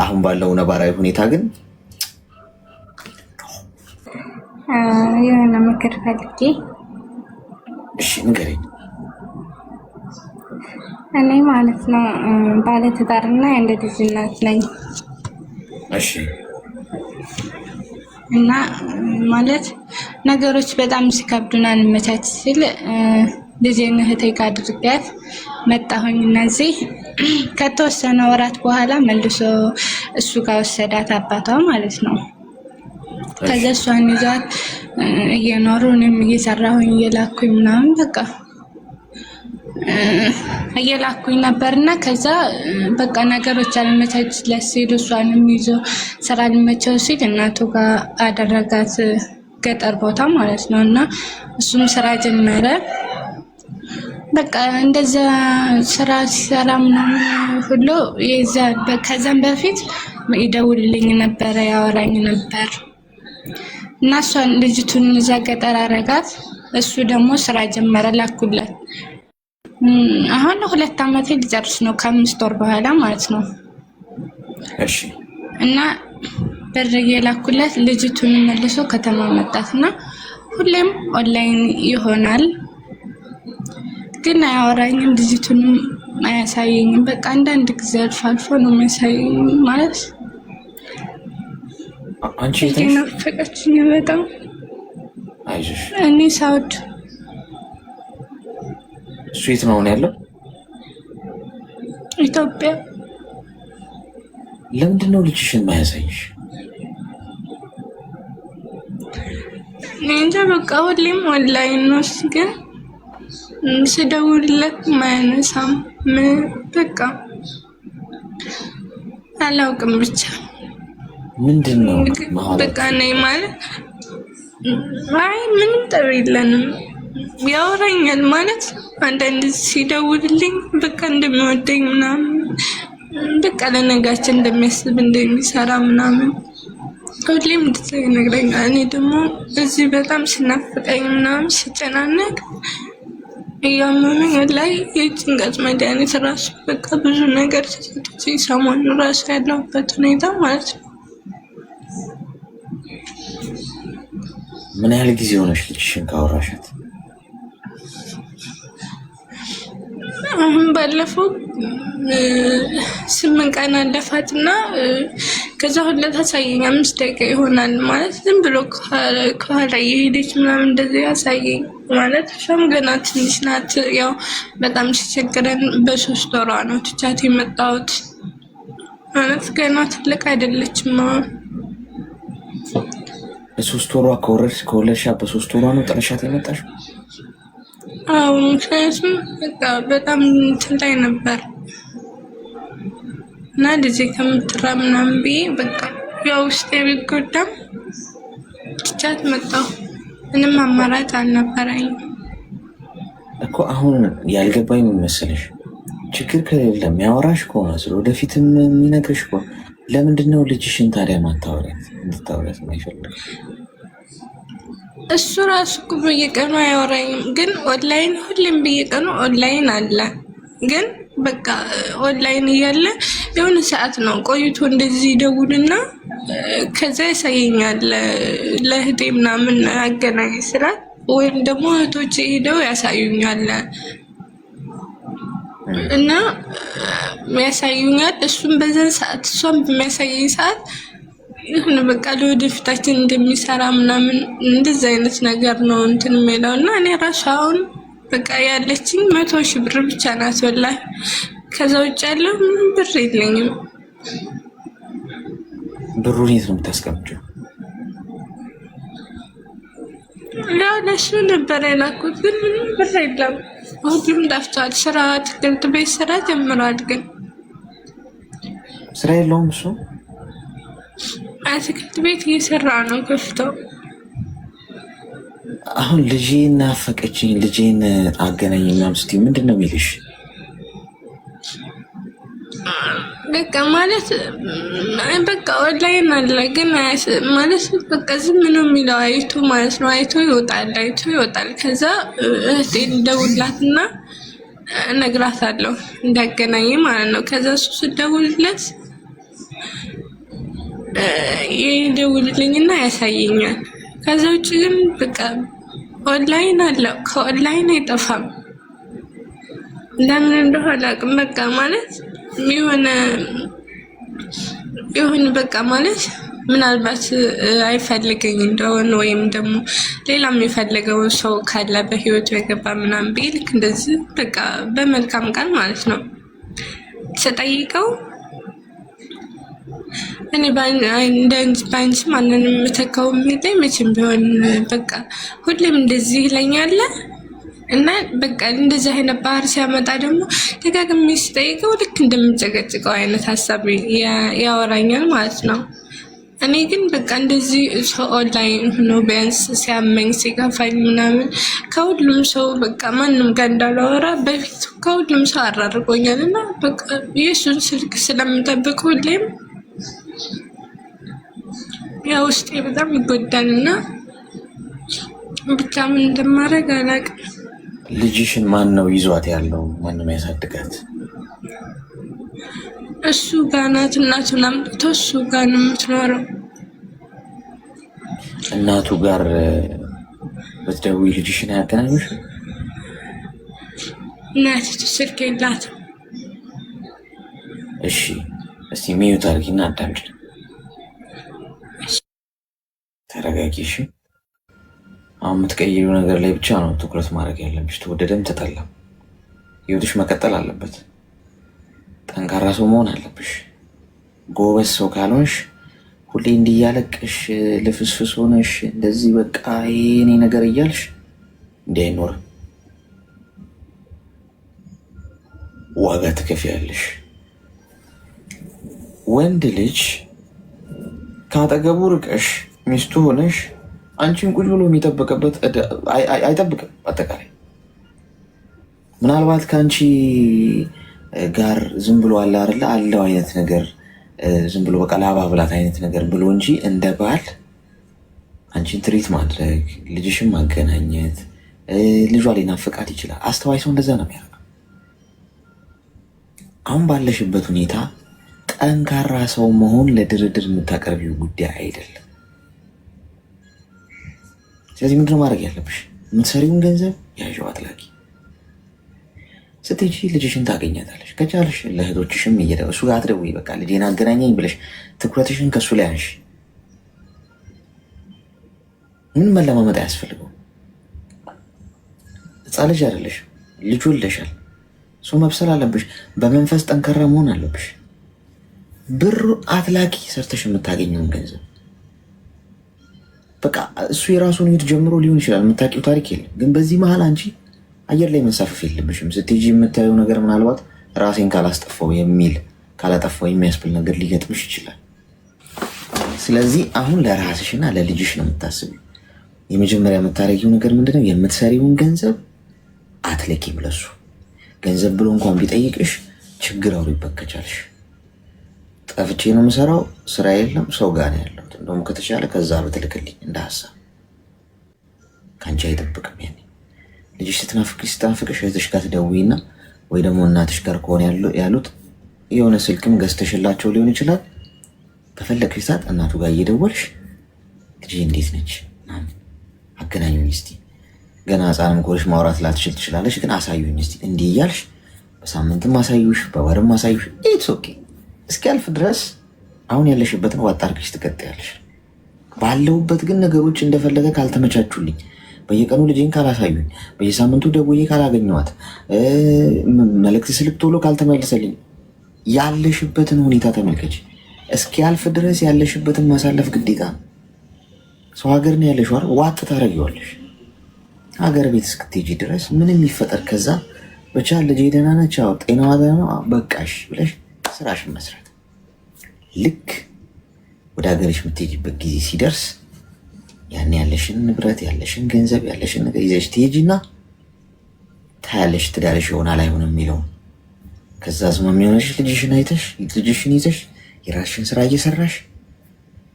አሁን ባለው ነባራዊ ሁኔታ ግን የሆነ ምክር ፈልጌ። እሺ ንገረኝ። እኔ ማለት ነው ባለትዳርና የአንድ ልጅ እናት ነኝ። እሺ። እና ማለት ነገሮች በጣም ሲከብዱና አልመቻች ሲል ልጄን እህቴ ጋር አድርጊያት መጣሁኝ እና እዚህ ከተወሰነ ወራት በኋላ መልሶ እሱ ጋር ወሰዳት አባቷ ማለት ነው። ከዛ እሷን ይዟት እየኖሩ እኔም እየሰራሁኝ እየላኩኝ ምናምን በቃ እየላኩኝ ነበርና ከዛ በቃ ነገሮች አልመቻችለት ሲል እሷንም ይዞ ስራ አልመቸው ሲል እናቱ ጋር አደረጋት ገጠር ቦታ ማለት ነው። እና እሱም ስራ ጀመረ። በቃ እንደዛ ስራ ሲሰራ ምናምን ሁሉ ከዛም በፊት ይደውልልኝ ነበረ፣ ያወራኝ ነበር እና እሷን ልጅቱን እዛ ገጠር አረጋት። እሱ ደግሞ ስራ ጀመረ፣ ላኩለት። አሁን 2 ዓመት ሊጨርስ ነው ከ5 ወር በኋላ ማለት ነው። እሺ። እና ብር የላኩለት ልጅቱን መልሶ ከተማ መጣትና ሁሌም ኦንላይን ይሆናል ግን አያወራኝም፣ ልጅቱንም አያሳየኝም። በቃ አንዳንድ ጊዜ አልፎ አልፎ ነው የሚያሳየኝ ማለት አንቺ ናፈቀችኝ በጣም። አይዞሽ። እኔ ሳውድ። እሱ የት ነው ያለው? ኢትዮጵያ። ለምንድን ነው ልጅሽን ማያሳይሽ? እንጃ በቃ ሁሌም ኦንላይን ነው ግን ስደውልለት ማያነሳም። በቃ አላውቅም ብቻ ምንድን ነው በቃ ነኝ ማለት አይ ምንም ጠብ የለንም። ያወራኛል ማለት አንዳንድ ሲደውልልኝ በቃ እንደሚወደኝ ምናምን በቃ ለነጋችን እንደሚያስብ እንደሚሰራ ምናምን ሁሌም እንደዛ ይነግረኛል። እኔ ደግሞ እዚህ በጣም ስናፍቀኝ ምናምን ስጨናነቅ እያመመኝ ላይ የጭንቀት መድኃኒት ራሱ በቃ ብዙ ነገር ተሰጥቼ ሰሞኑን ራሱ ያለሁበት ሁኔታ ማለት ነው። ምን ያህል ጊዜ ሆነሽ ልጅሽን ካወራሻት? አሁን ባለፈው 8 ቀን አለፋትና ከዛ ሁላ ታሳየኝ 5 ደቂቃ ይሆናል ማለት ዝም ብሎ ከኋላ የሄደች ምናምን እንደዚህ ያሳየኝ ማለት እሷም ገና ትንሽ ናት። ያው በጣም ሲቸግረን በ3 ወሯ ነው ትቻት የመጣሁት ማለት ገና ትልቅ አይደለችም። በ3 ወሯ ከወለድሻ በ3 ወሯ ነው ጥለሻት የመጣሽው? አዎ ምክንያቱም በቃ በጣም እንትን ላይ ነበር እና ልጄ ከምትራ ምናምን ብዬ በቃ ያው ውስጤ ቢጎዳም ትቻት መጣሁ። ምንም አማራጭ አልነበረኝም እኮ። አሁን ያልገባኝ ምን መሰለሽ፣ ችግር ከሌለ የሚያወራሽ ከሆነ ስለ ወደፊትም የሚነግርሽ ከሆነ ለምንድን ነው ልጅሽን ታዲያ ማታወሪያት? እንድታወሪያት የማይፈልግ እሱ ራሱ እኮ በየቀኑ አያወራኝም፣ ግን ኦንላይን ሁሌም በየቀኑ ኦንላይን አለ። ግን በቃ ኦንላይን እያለ የሆነ ሰዓት ነው ቆይቶ እንደዚህ ይደውልና ከዛ ያሳየኛል። ለእህቴ ምናምን አገናኝ ስላት ወይም ደግሞ እህቶቼ ሄደው ያሳዩኛል እና ያሳዩኛል። እሱም በዛን ሰዓት እሷም በሚያሳየኝ ሰዓት ይሁን በቃ ለወደፊታችን እንደሚሰራ ምናምን እንደዚህ አይነት ነገር ነው እንትን የሚለው እና እኔ ራሱ አሁን በቃ ያለችኝ 100,000 ብር ብቻ ናት ወላሂ። ከዛ ውጭ ያለው ምንም ብር የለኝም። ብሩን የት ነው የምታስቀምጪው? ያው ለእሱ ነበር የላኩት ግን ምንም ብር የለም። ሁሉም ጠፍቷል። ስራ አትክልት ቤት ስራ ጀምሯል ግን ስራ የለውም እሱ። አትክልት ቤት እየሰራ ነው ከፍተው። አሁን ልጄን ናፈቀችኝ ልጄን አገናኝ ምናምን ስትይ ምንድን ነው የሚልሽ? በቃ ማለት በቃ ኦንላይን አለ ግን ማለት በቃ ዝም ነው የሚለው አይቶ ማለት ነው። አይቶ ይወጣል። ከዛ እህቴን ደውላትና እነግራታለሁ እንዳገናኝ ማለት ነው። ከዛ እሱ ስደውልለት ይደውልልኝና ያሳየኛል። ከዛ ውጭ ግን በቃ ኦንላይን አለ፣ ከኦንላይን አይጠፋም። ለምን እንደሆነ አላውቅም። በቃ ማለት የሆነ በቃ ማለት ምናልባት አይፈልገኝ እንደሆነ ወይም ደግሞ ሌላም የፈለገው ሰው ካለ በህይወቱ የገባ ምናምን ብዬ ልክ እንደዚህ በቃ በመልካም ቃል ማለት ነው ስጠይቀው እኔ በአንቺ ማንንም የምተካው የሚለኝ መቼም ቢሆን በቃ ሁሌም እንደዚህ ይለኛል እና በቃ እንደዚህ አይነት ባህር ሲያመጣ ደግሞ ደጋግሜ ስጠይቀው ልክ እንደምጨቀጭቀው አይነት ሀሳብ ያወራኛል ማለት ነው። እኔ ግን በቃ እንደዚህ ሰው ኦንላይን ሆኖ ቢያንስ ሲያመኝ ሲከፋኝ ምናምን ከሁሉም ሰው በቃ ማንም ጋር እንዳላወራ በፊት ከሁሉም ሰው አራርቆኛል እና በቃ የእሱን ስልክ ስለምጠብቅ ሁሌም ያ ውስጤ በጣም ይጎዳል እና ብቻ ምን እንደማደርግ አላውቅም። ልጅሽን ማን ነው ይዟት ያለው? ማን ነው ያሳድጋት? እሱ ጋር ናት። እናቱን አምጥቶ እሱ ጋር ነው የምትኖረው። እናቱ ጋር ብትደውይ ልጅሽን አያገናኙሽ? እናቲቱ ስልክ የላትም። እሺ እስቲ ሚዩት አድርጊና አዳምጪ። ተረጋጊ እሺ። አሁን የምትቀይሪው ነገር ላይ ብቻ ነው ትኩረት ማድረግ ያለብሽ። ተወደደም ተጠላም ህይወትሽ መቀጠል አለበት። ጠንካራ ሰው መሆን አለብሽ። ጎበዝ ሰው ካልሆንሽ ሁሌ እንዲያለቅሽ ልፍስፍስ ሆነሽ እንደዚህ በቃ የኔ ነገር እያልሽ እንዲህ አይኖርም። ዋጋ ትከፍያለሽ። ወንድ ልጅ ካጠገቡ ርቀሽ ሚስቱ ሆነሽ አንቺን ቁጭ ብሎ የሚጠብቅበት አይጠብቅም። አጠቃላይ ምናልባት ከአንቺ ጋር ዝም ብሎ አለ አይደለ አለው አይነት ነገር ዝም ብሎ በቃ ላባ ብላት አይነት ነገር ብሎ እንጂ እንደ ባል አንቺን ትሪት ማድረግ ልጅሽን ማገናኘት ልጇ ሊናፍቃት ይችላል። አስተዋይ ሰው እንደዛ ነው የሚያደርገው። አሁን ባለሽበት ሁኔታ ጠንካራ ሰው መሆን ለድርድር የምታቀርቢው ጉዳይ አይደለም። ስለዚህ ምንድነው ማድረግ ያለብሽ? የምትሰሪውን ገንዘብ ያዥው አትላቂ። ስትሄጂ ልጅሽን ታገኛታለሽ። ከቻልሽ ለእህቶችሽም እሱ ጋር አትደውይ። በቃ ልጄን አገናኘኝ ብለሽ ትኩረትሽን ከእሱ ላይ አንሺ። ምን መለማመጥ አያስፈልገው። ሕፃን ልጅ አይደለሽ፣ ልጅ ወልደሻል። እሱ መብሰል አለብሽ። በመንፈስ ጠንካራ መሆን አለብሽ። ብር አትላቂ። ሰርተሽ የምታገኘውን ገንዘብ በቃ እሱ የራሱን ህይወት ጀምሮ ሊሆን ይችላል። የምታውቂው ታሪክ የለም። ግን በዚህ መሀል አንቺ አየር ላይ መንሳፈፍ የለብሽም። ስትሄጂ የምታየው ነገር ምናልባት ራሴን ካላስጠፋው የሚያስብል ነገር ሊገጥምሽ ይችላል። ስለዚህ አሁን ለራስሽና ለልጅሽ ነው የምታስቢው። የመጀመሪያ የምታደርጊው ነገር ምንድነው? የምትሰሪውን ገንዘብ አትለኪም። ለሱ ገንዘብ ብሎ እንኳን ቢጠይቅሽ ችግር አውሪ ይበከቻልሽ። ጠፍቼ ነው የምሰራው፣ ስራ የለም፣ ሰው ጋር ነው ያለሁት፣ እንደውም ከተቻለ ከዛ በትልክልኝ እንደ ሀሳብ ከአንቺ አይጠብቅም። ያኔ ልጅሽ ስትናፍቅሽ እህትሽ ጋር ትደውይና ወይ ደግሞ እናትሽ ጋር ከሆነ ያሉት የሆነ ስልክም ገዝተሽላቸው ሊሆን ይችላል። በፈለግሽ ሰዓት እናቱ ጋር እየደወልሽ ልጅ እንዴት ነች አገናኙኝ እስቲ፣ ገና ህፃንም ከሆነሽ ማውራት ላትችል ትችላለች፣ ግን አሳዩኝ እስቲ እንዲህ እያልሽ በሳምንትም አሳዩሽ፣ በወርም አሳዩሽ። ኢትስ ኦኬ እስኪያልፍ ድረስ አሁን ያለሽበትን ዋጣ አድርገሽ ትቀጥያለሽ። ባለሁበት ግን ነገሮች እንደፈለገ ካልተመቻቹልኝ፣ በየቀኑ ልጄን ካላሳዩኝ፣ በየሳምንቱ ደውዬ ካላገኘኋት፣ መልእክት ስልክ ቶሎ ካልተመለሰልኝ፣ ያለሽበትን ሁኔታ ተመልከች። እስኪያልፍ ድረስ ያለሽበትን ማሳለፍ ግዴታ ነው። ሰው ሀገር ነው ያለሽው አይደል? ዋጥ ታደርጊዋለሽ። ሀገር ቤት እስክትሄጂ ድረስ ምንም ይፈጠር ከዛ ብቻ ልጄ ደህና ነች፣ ጤናዋ ደህና ነው፣ በቃሽ ብለሽ ስራሽን መስራት። ልክ ወደ ሀገርሽ የምትሄጂበት ጊዜ ሲደርስ ያን ያለሽን ንብረት ያለሽን ገንዘብ ያለሽን ነገር ይዘሽ ትሄጂና ታያለሽ ትዳርሽ ይሆናል አይሆንም የሚለውን። ከዛ አዝማሚ ሆነሽ ልጅሽን አይተሽ ልጅሽን ይዘሽ የራስሽን ስራ እየሰራሽ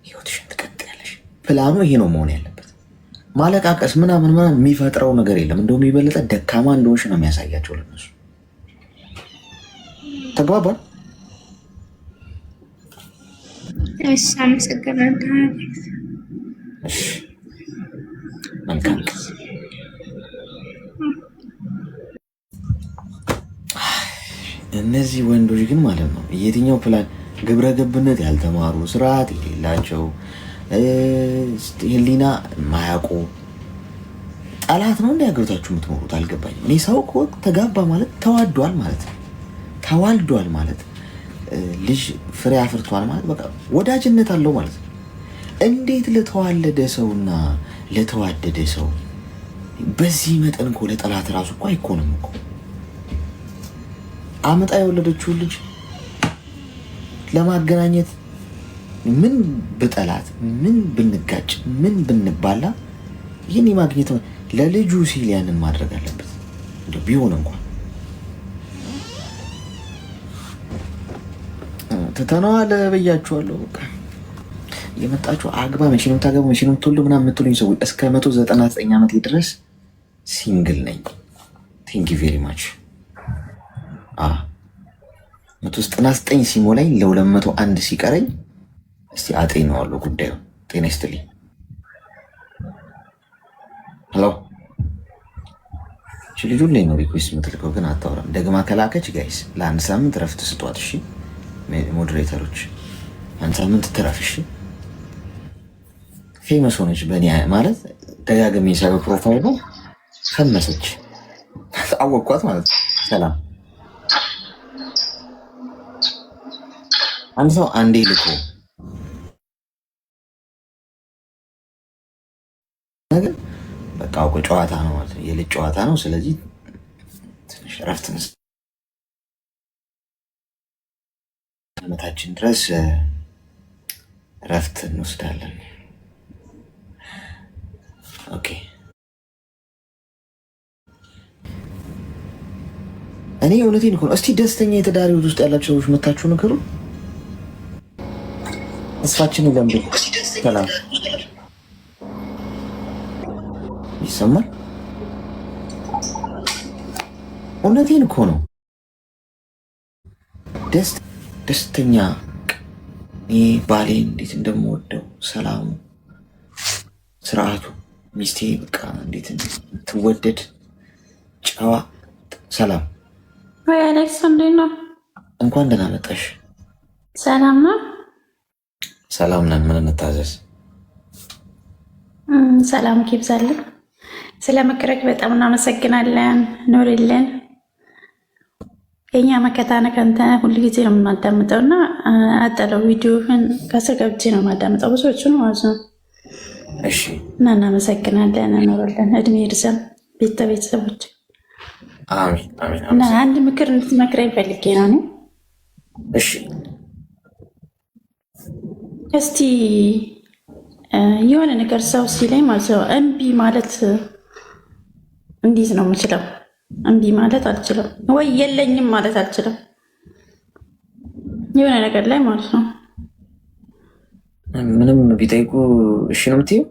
ህይወትሽን ትቀጥያለሽ። ፕላኑ ይሄ ነው መሆን ያለበት። ማለቃቀስ ምናምን የሚፈጥረው ነገር የለም። እንደውም የበለጠ ደካማ እንደሆንሽ ነው የሚያሳያቸው ለነሱ። ተግባባል? እሺ፣ አመሰግናለሁ። እሺ፣ መልካም። እነዚህ ወንዶች ግን ማለት ነው የትኛው ፕላን ግብረ ገብነት ያልተማሩ ስርዓት የሌላቸው ህሊና ማያውቁ ጠላት ነው እንዲያገርታችሁ የምትኖሩት አልገባኝም። እኔ ሰው እኮ ተጋባ ማለት ተዋዷል ማለት ነው። ተዋልዷል ማለት ልጅ ፍሬ አፍርቷል ማለት በቃ ወዳጅነት አለው ማለት ነው። እንዴት ለተዋለደ ሰውና ለተዋደደ ሰው በዚህ መጠን እኮ ለጠላት ራሱ እኮ አይኮንም እኮ። አመጣ የወለደችውን ልጅ ለማገናኘት ምን ብጠላት፣ ምን ብንጋጭ፣ ምን ብንባላ ይህን የማግኘት ለልጁ ሲል ያንን ማድረግ አለበት። እንደው ቢሆን እንኳን ትተነዋል ብያችኋለሁ። በቃ የመጣችሁ አግባ፣ መቼ ነው የምታገባው፣ መቼ ነው የምትወልደው ምናምን የምትሉኝ ሰዎች እስከ 199 ዓመቴ ድረስ ሲንግል ነኝ። ቴንክ ዩ ቬሪ ማች። 199 ሲሞላኝ ለ201 ሲቀረኝ እስቲ አጤነዋለሁ ጉዳዩ። ጤና ይስጥልኝ። ሄሎ እሺ፣ ልጁን ላይ ነው ሪኩዌስት የምትልከው ግን አታወራም። ደግማ ከላከች ጋይስ ለአንድ ሳምንት ረፍት ስጧት። እሺ ሞዴሬተሮች 1 ሳምንት ትረፍ። እሺ ፌመስ ሆነች በእኔ ማለት ደጋግሜ የሳገው ፕሮፋይል ነው። ፈመሰች አወቅኳት ማለት ነው። ሰላም አንድ ሰው አንዴ ልኮ ነገር በቃ አውቆ ጨዋታ ነው ማለት ነው። የልጅ ጨዋታ ነው። ስለዚህ ትንሽ እረፍት ዓመታችን ድረስ እረፍት እንወስዳለን። ኦኬ እኔ እውነቴን እኮ ነው። እስቲ ደስተኛ የትዳር ሕይወት ውስጥ ያላቸው ሰዎች መታችሁ ንገሩ። ተስፋችን ለምድ ሰላም ይሰማል። እውነቴን እኮ ነው። ደስተኛ እኔ ባሌ እንዴት እንደምወደው ሰላሙ፣ ስርዓቱ፣ ሚስቴ በቃ እንዴት ትወደድ፣ ጨዋ። ሰላም ወይ አሌክስ፣ እንዴት ነው? እንኳን ደህና መጣሽ። ሰላም ነው? ሰላም ነን። ምን እንታዘዝ? ሰላም ይብዛልን። ስለ መቅረቅ በጣም እናመሰግናለን። ኖርልን። የኛ መከታ ነህ አንተ። ሁሉ ጊዜ ነው የምናዳምጠው እና አጠለው ቪዲዮህን ከስር ገብቼ ነው የማዳምጠው ብዙዎቹ ነው ማለት ነው። እሺ እና እናመሰግናለን። ኖርልን፣ እድሜ ይርዘም። ቤተሰቦች አሜን አሜን። እና አንድ ምክር እንድትመክረኝ ፈልጌ ነው። እሺ እስቲ የሆነ ነገር ሰው ሲለኝ ማለት ነው እምቢ ማለት እንዴት ነው የምችለው? እምቢ ማለት አልችልም ወይ የለኝም ማለት አልችልም። የሆነ ነገር ላይ ማለት ነው ምንም ቢጠይቁ እሺ ነው የምትይው?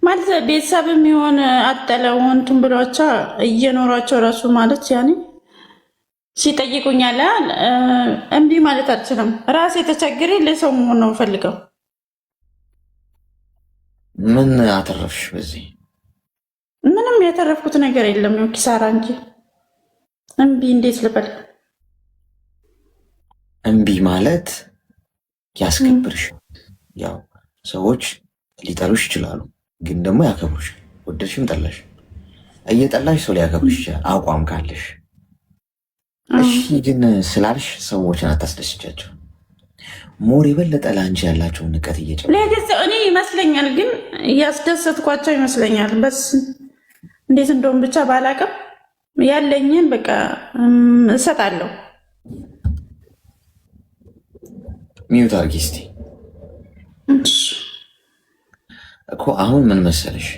ማለት ቤተሰብም የሆነ አጠለው እንትን ብሏቸው እየኖሯቸው ራሱ ማለት ያኔ ሲጠይቁኛል እምቢ ማለት አልችልም። ራሴ ተቸግሬ ለሰው መሆን ነው ፈልገው። ምን አተረፍሽ በዚህ? ምንም ያተረፍኩት ነገር የለም፣ ያው ኪሳራ እንጂ። እምቢ እንዴት ልበል? እምቢ ማለት ያስከብርሽ። ያው ሰዎች ሊጠሉሽ ይችላሉ፣ ግን ደግሞ ያከብሩሽ። ወደድሽም ጠላሽ፣ እየጠላሽ ሰው ሊያከብርሽ ይችላል አቋም ካለሽ። እሺ ግን ስላልሽ ሰዎችን አታስደስቻቸው። ሞር የበለጠ ለአንቺ ያላቸውን ንቀት እየጨመረ ለጊዜው እኔ ይመስለኛል፣ ግን እያስደሰትኳቸው ይመስለኛል። በስ እንዴት እንደውም ብቻ ባላቅም ያለኝን በቃ እሰጣለሁ። ሚዩት አርጊ እስቲ እኮ አሁን ምን መሰለሽ፣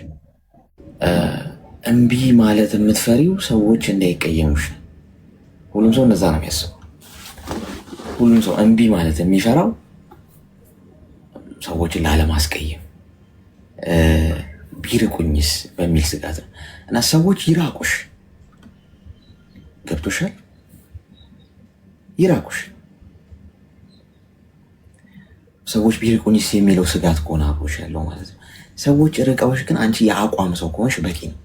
እምቢ ማለት የምትፈሪው ሰዎች እንዳይቀየሙሽ። ሁሉም ሰው እንደዛ ነው የሚያስበው። ሁሉም ሰው እምቢ ማለት የሚፈራው ሰዎችን ላለማስቀየም ቢርቁኝስ በሚል ስጋት ነው። እና ሰዎች ይራቁሽ፣ ገብቶሻል? ይራቁሽ። ሰዎች ቢርቁኝስ የሚለው ስጋት ከሆነ አብሮሽ ያለው ማለት ነው። ሰዎች ርቀውሽ ግን አንቺ የአቋም ሰው ከሆንሽ በቂ ነው።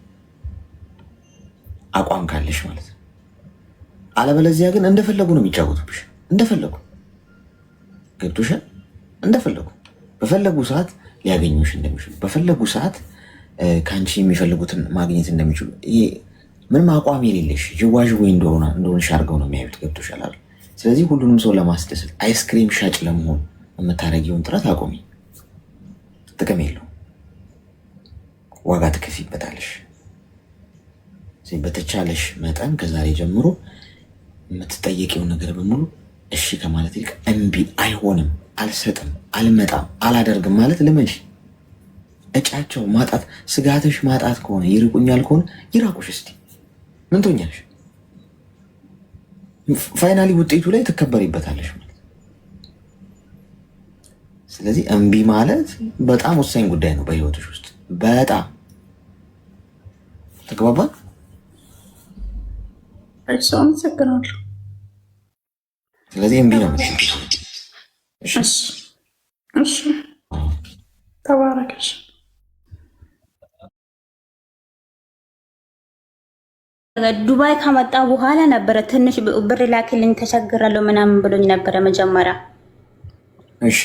አቋም ካለሽ ማለት ነው። አለበለዚያ ግን እንደፈለጉ ነው የሚጫወቱብሽ። እንደፈለጉ ገብቶሻል? እንደፈለጉ በፈለጉ ሰዓት ሊያገኙሽ እንደሚችሉ፣ በፈለጉ ሰዓት ከአንቺ የሚፈልጉትን ማግኘት እንደሚችሉ፣ ይሄ ምንም አቋም የሌለሽ ጅዋዥዌ እንደሆንሽ አድርገው ነው የሚያዩት። ገብቶሻል? ስለዚህ ሁሉንም ሰው ለማስደሰት አይስክሪም ሻጭ ለመሆን የምታደርጊውን ጥረት አቆሚ። ጥቅም የለው፣ ዋጋ ትከፊበታለሽ። በተቻለሽ መጠን ከዛሬ ጀምሮ የምትጠየቂውን ነገር በሙሉ እሺ ከማለት ይልቅ እምቢ፣ አይሆንም፣ አልሰጥም፣ አልመጣም፣ አላደርግም ማለት ልመጂ። እጫቸው ማጣት ስጋትሽ ማጣት ከሆነ ይርቁኛል ከሆነ ይራቁሽ። እስቲ ምን ትሆኛለሽ? ፋይናሊ ውጤቱ ላይ ትከበሪበታለሽ ማለት። ስለዚህ እምቢ ማለት በጣም ወሳኝ ጉዳይ ነው በህይወትሽ ውስጥ በጣም ተግባባን። አመሰግናለሁ። ስለዚህ እምቢ ነው። እሺ ተባረከሽ። ዱባይ ከመጣ በኋላ ነበረ ትንሽ ብር ላክልኝ ተቸግራለሁ ምናምን ብሎኝ ነበረ መጀመሪያ። እሺ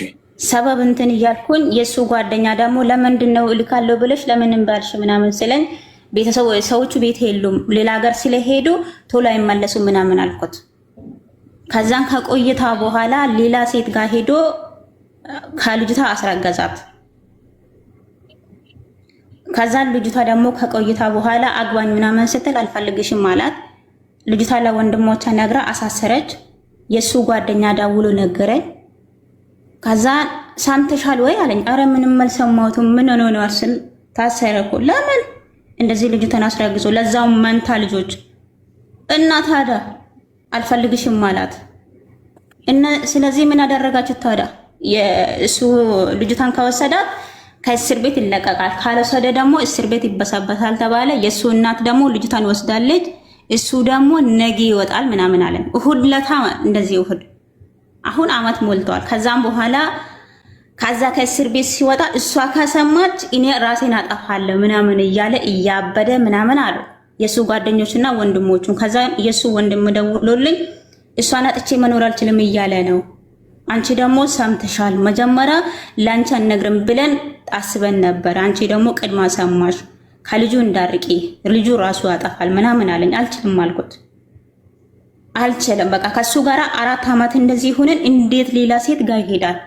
ሰበብ እንትን እያልኩኝ የእሱ ጓደኛ ደግሞ ለምንድን ነው እልካለሁ ብለሽ ለምን እምባልሽ ምናምን ስለኝ ሰዎቹ ቤት የሉም ሌላ ሀገር ስለሄዱ ቶሎ አይመለሱ ምናምን አልኩት። ከዛን ከቆይታ በኋላ ሌላ ሴት ጋር ሄዶ ከልጅቷ አስረገዛት። ከዛን ልጅቷ ደግሞ ከቆይታ በኋላ አግባኝ ምናምን ስትል አልፈልግሽም አላት። ልጅቷ ለወንድሞቿ ነግራ አሳሰረች። የሱ ጓደኛ ደውሎ ነገረኝ። ከዛን ሰምተሻል ወይ አለኝ። አረ ምንም አልሰማሁትም። ምን ሆኖ ነው አስል ታሰረኩ። ለምን እንደዚህ ልጅቷን አስረግዞ ለዛው መንታ ልጆች እና ታዲያ አልፈልግሽም አላት። እና ስለዚህ ምን አደረጋችሁ ታዲያ? የእሱ ልጅቷን ከወሰዳት ከእስር ቤት ይለቀቃል፣ ካልወሰደ ደግሞ እስር ቤት ይበሳበታል ተባለ። የእሱ እናት ደግሞ ልጅቷን ወስዳለች። እሱ ደግሞ ነገ ይወጣል ምናምን አለን። እሁድ ለታ እንደዚህ እሁድ አሁን አመት ሞልቷል። ከዛም በኋላ ከዛ ከእስር ቤት ሲወጣ እሷ ከሰማች እኔ ራሴን አጠፋለሁ ምናምን እያለ እያበደ ምናምን አሉ የሱ ጓደኞችና ወንድሞቹ። ከዛ የሱ ወንድም ደውሎልኝ እሷን አጥቼ መኖር አልችልም እያለ ነው። አንቺ ደግሞ ሰምተሻል፣ መጀመሪያ ላንቺ አንነግርም ብለን አስበን ነበር፣ አንቺ ደግሞ ቅድማ ሰማሽ፣ ከልጁ እንዳርቂ ልጁ ራሱ ያጠፋል ምናምን አለኝ። አልችልም አልኩት። አልችልም በቃ ከሱ ጋር 4 አመት እንደዚህ ሆነን እንዴት ሌላ ሴት ጋር ይሄዳል?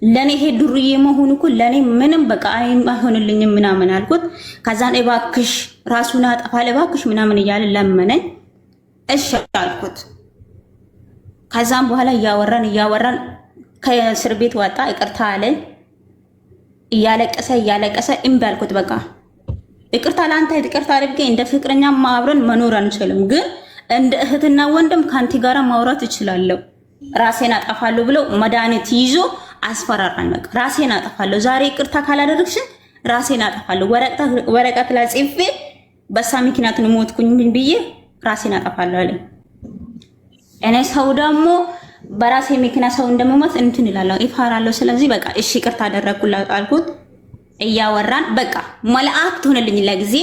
ለኔ ይሄ ዱርዬ መሆኑ እኮ ለኔ ምንም በቃ አይሆንልኝም ምናምን አልኩት። ከዛን እባክሽ ራሱን አጠፋል እባክሽ ምናምን እያለ ለመነኝ። እሺ አልኩት። ከዛም በኋላ እያወራን ከእስር ቤት ወጣ። ይቅርታ አለኝ። እያለቀሰ እምቢ አልኩት። በቃ ይቅርታ ለአንተ ይቅርታ አድርጌ እንደ ፍቅረኛ አብረን መኖር አንችልም፣ ግን እንደ እህትና ወንድም ካንቲ ጋራ ማውራት እችላለሁ። ራሴን አጠፋለሁ ብሎ መድኃኒት ይዞ አስፈራራኝ። በቃ ራሴን አጠፋለሁ፣ ዛሬ ይቅርታ ካላደረግሽን ራሴን አጠፋለሁ፣ ወረቀት ላይ ጽፌ በሳ ምክንያት ነው ሞትኩኝ ብዬ ራሴን አጠፋለሁ አለኝ። እኔ ሰው ደግሞ በራሴ ምክንያት ሰው እንደመሞት እንትን ይላለሁ ይፈራለሁ። ስለዚህ በቃ እሺ ይቅርታ አደረኩላት አልኩት። እያወራን በቃ መልአክ ሆነልኝ ለጊዜ።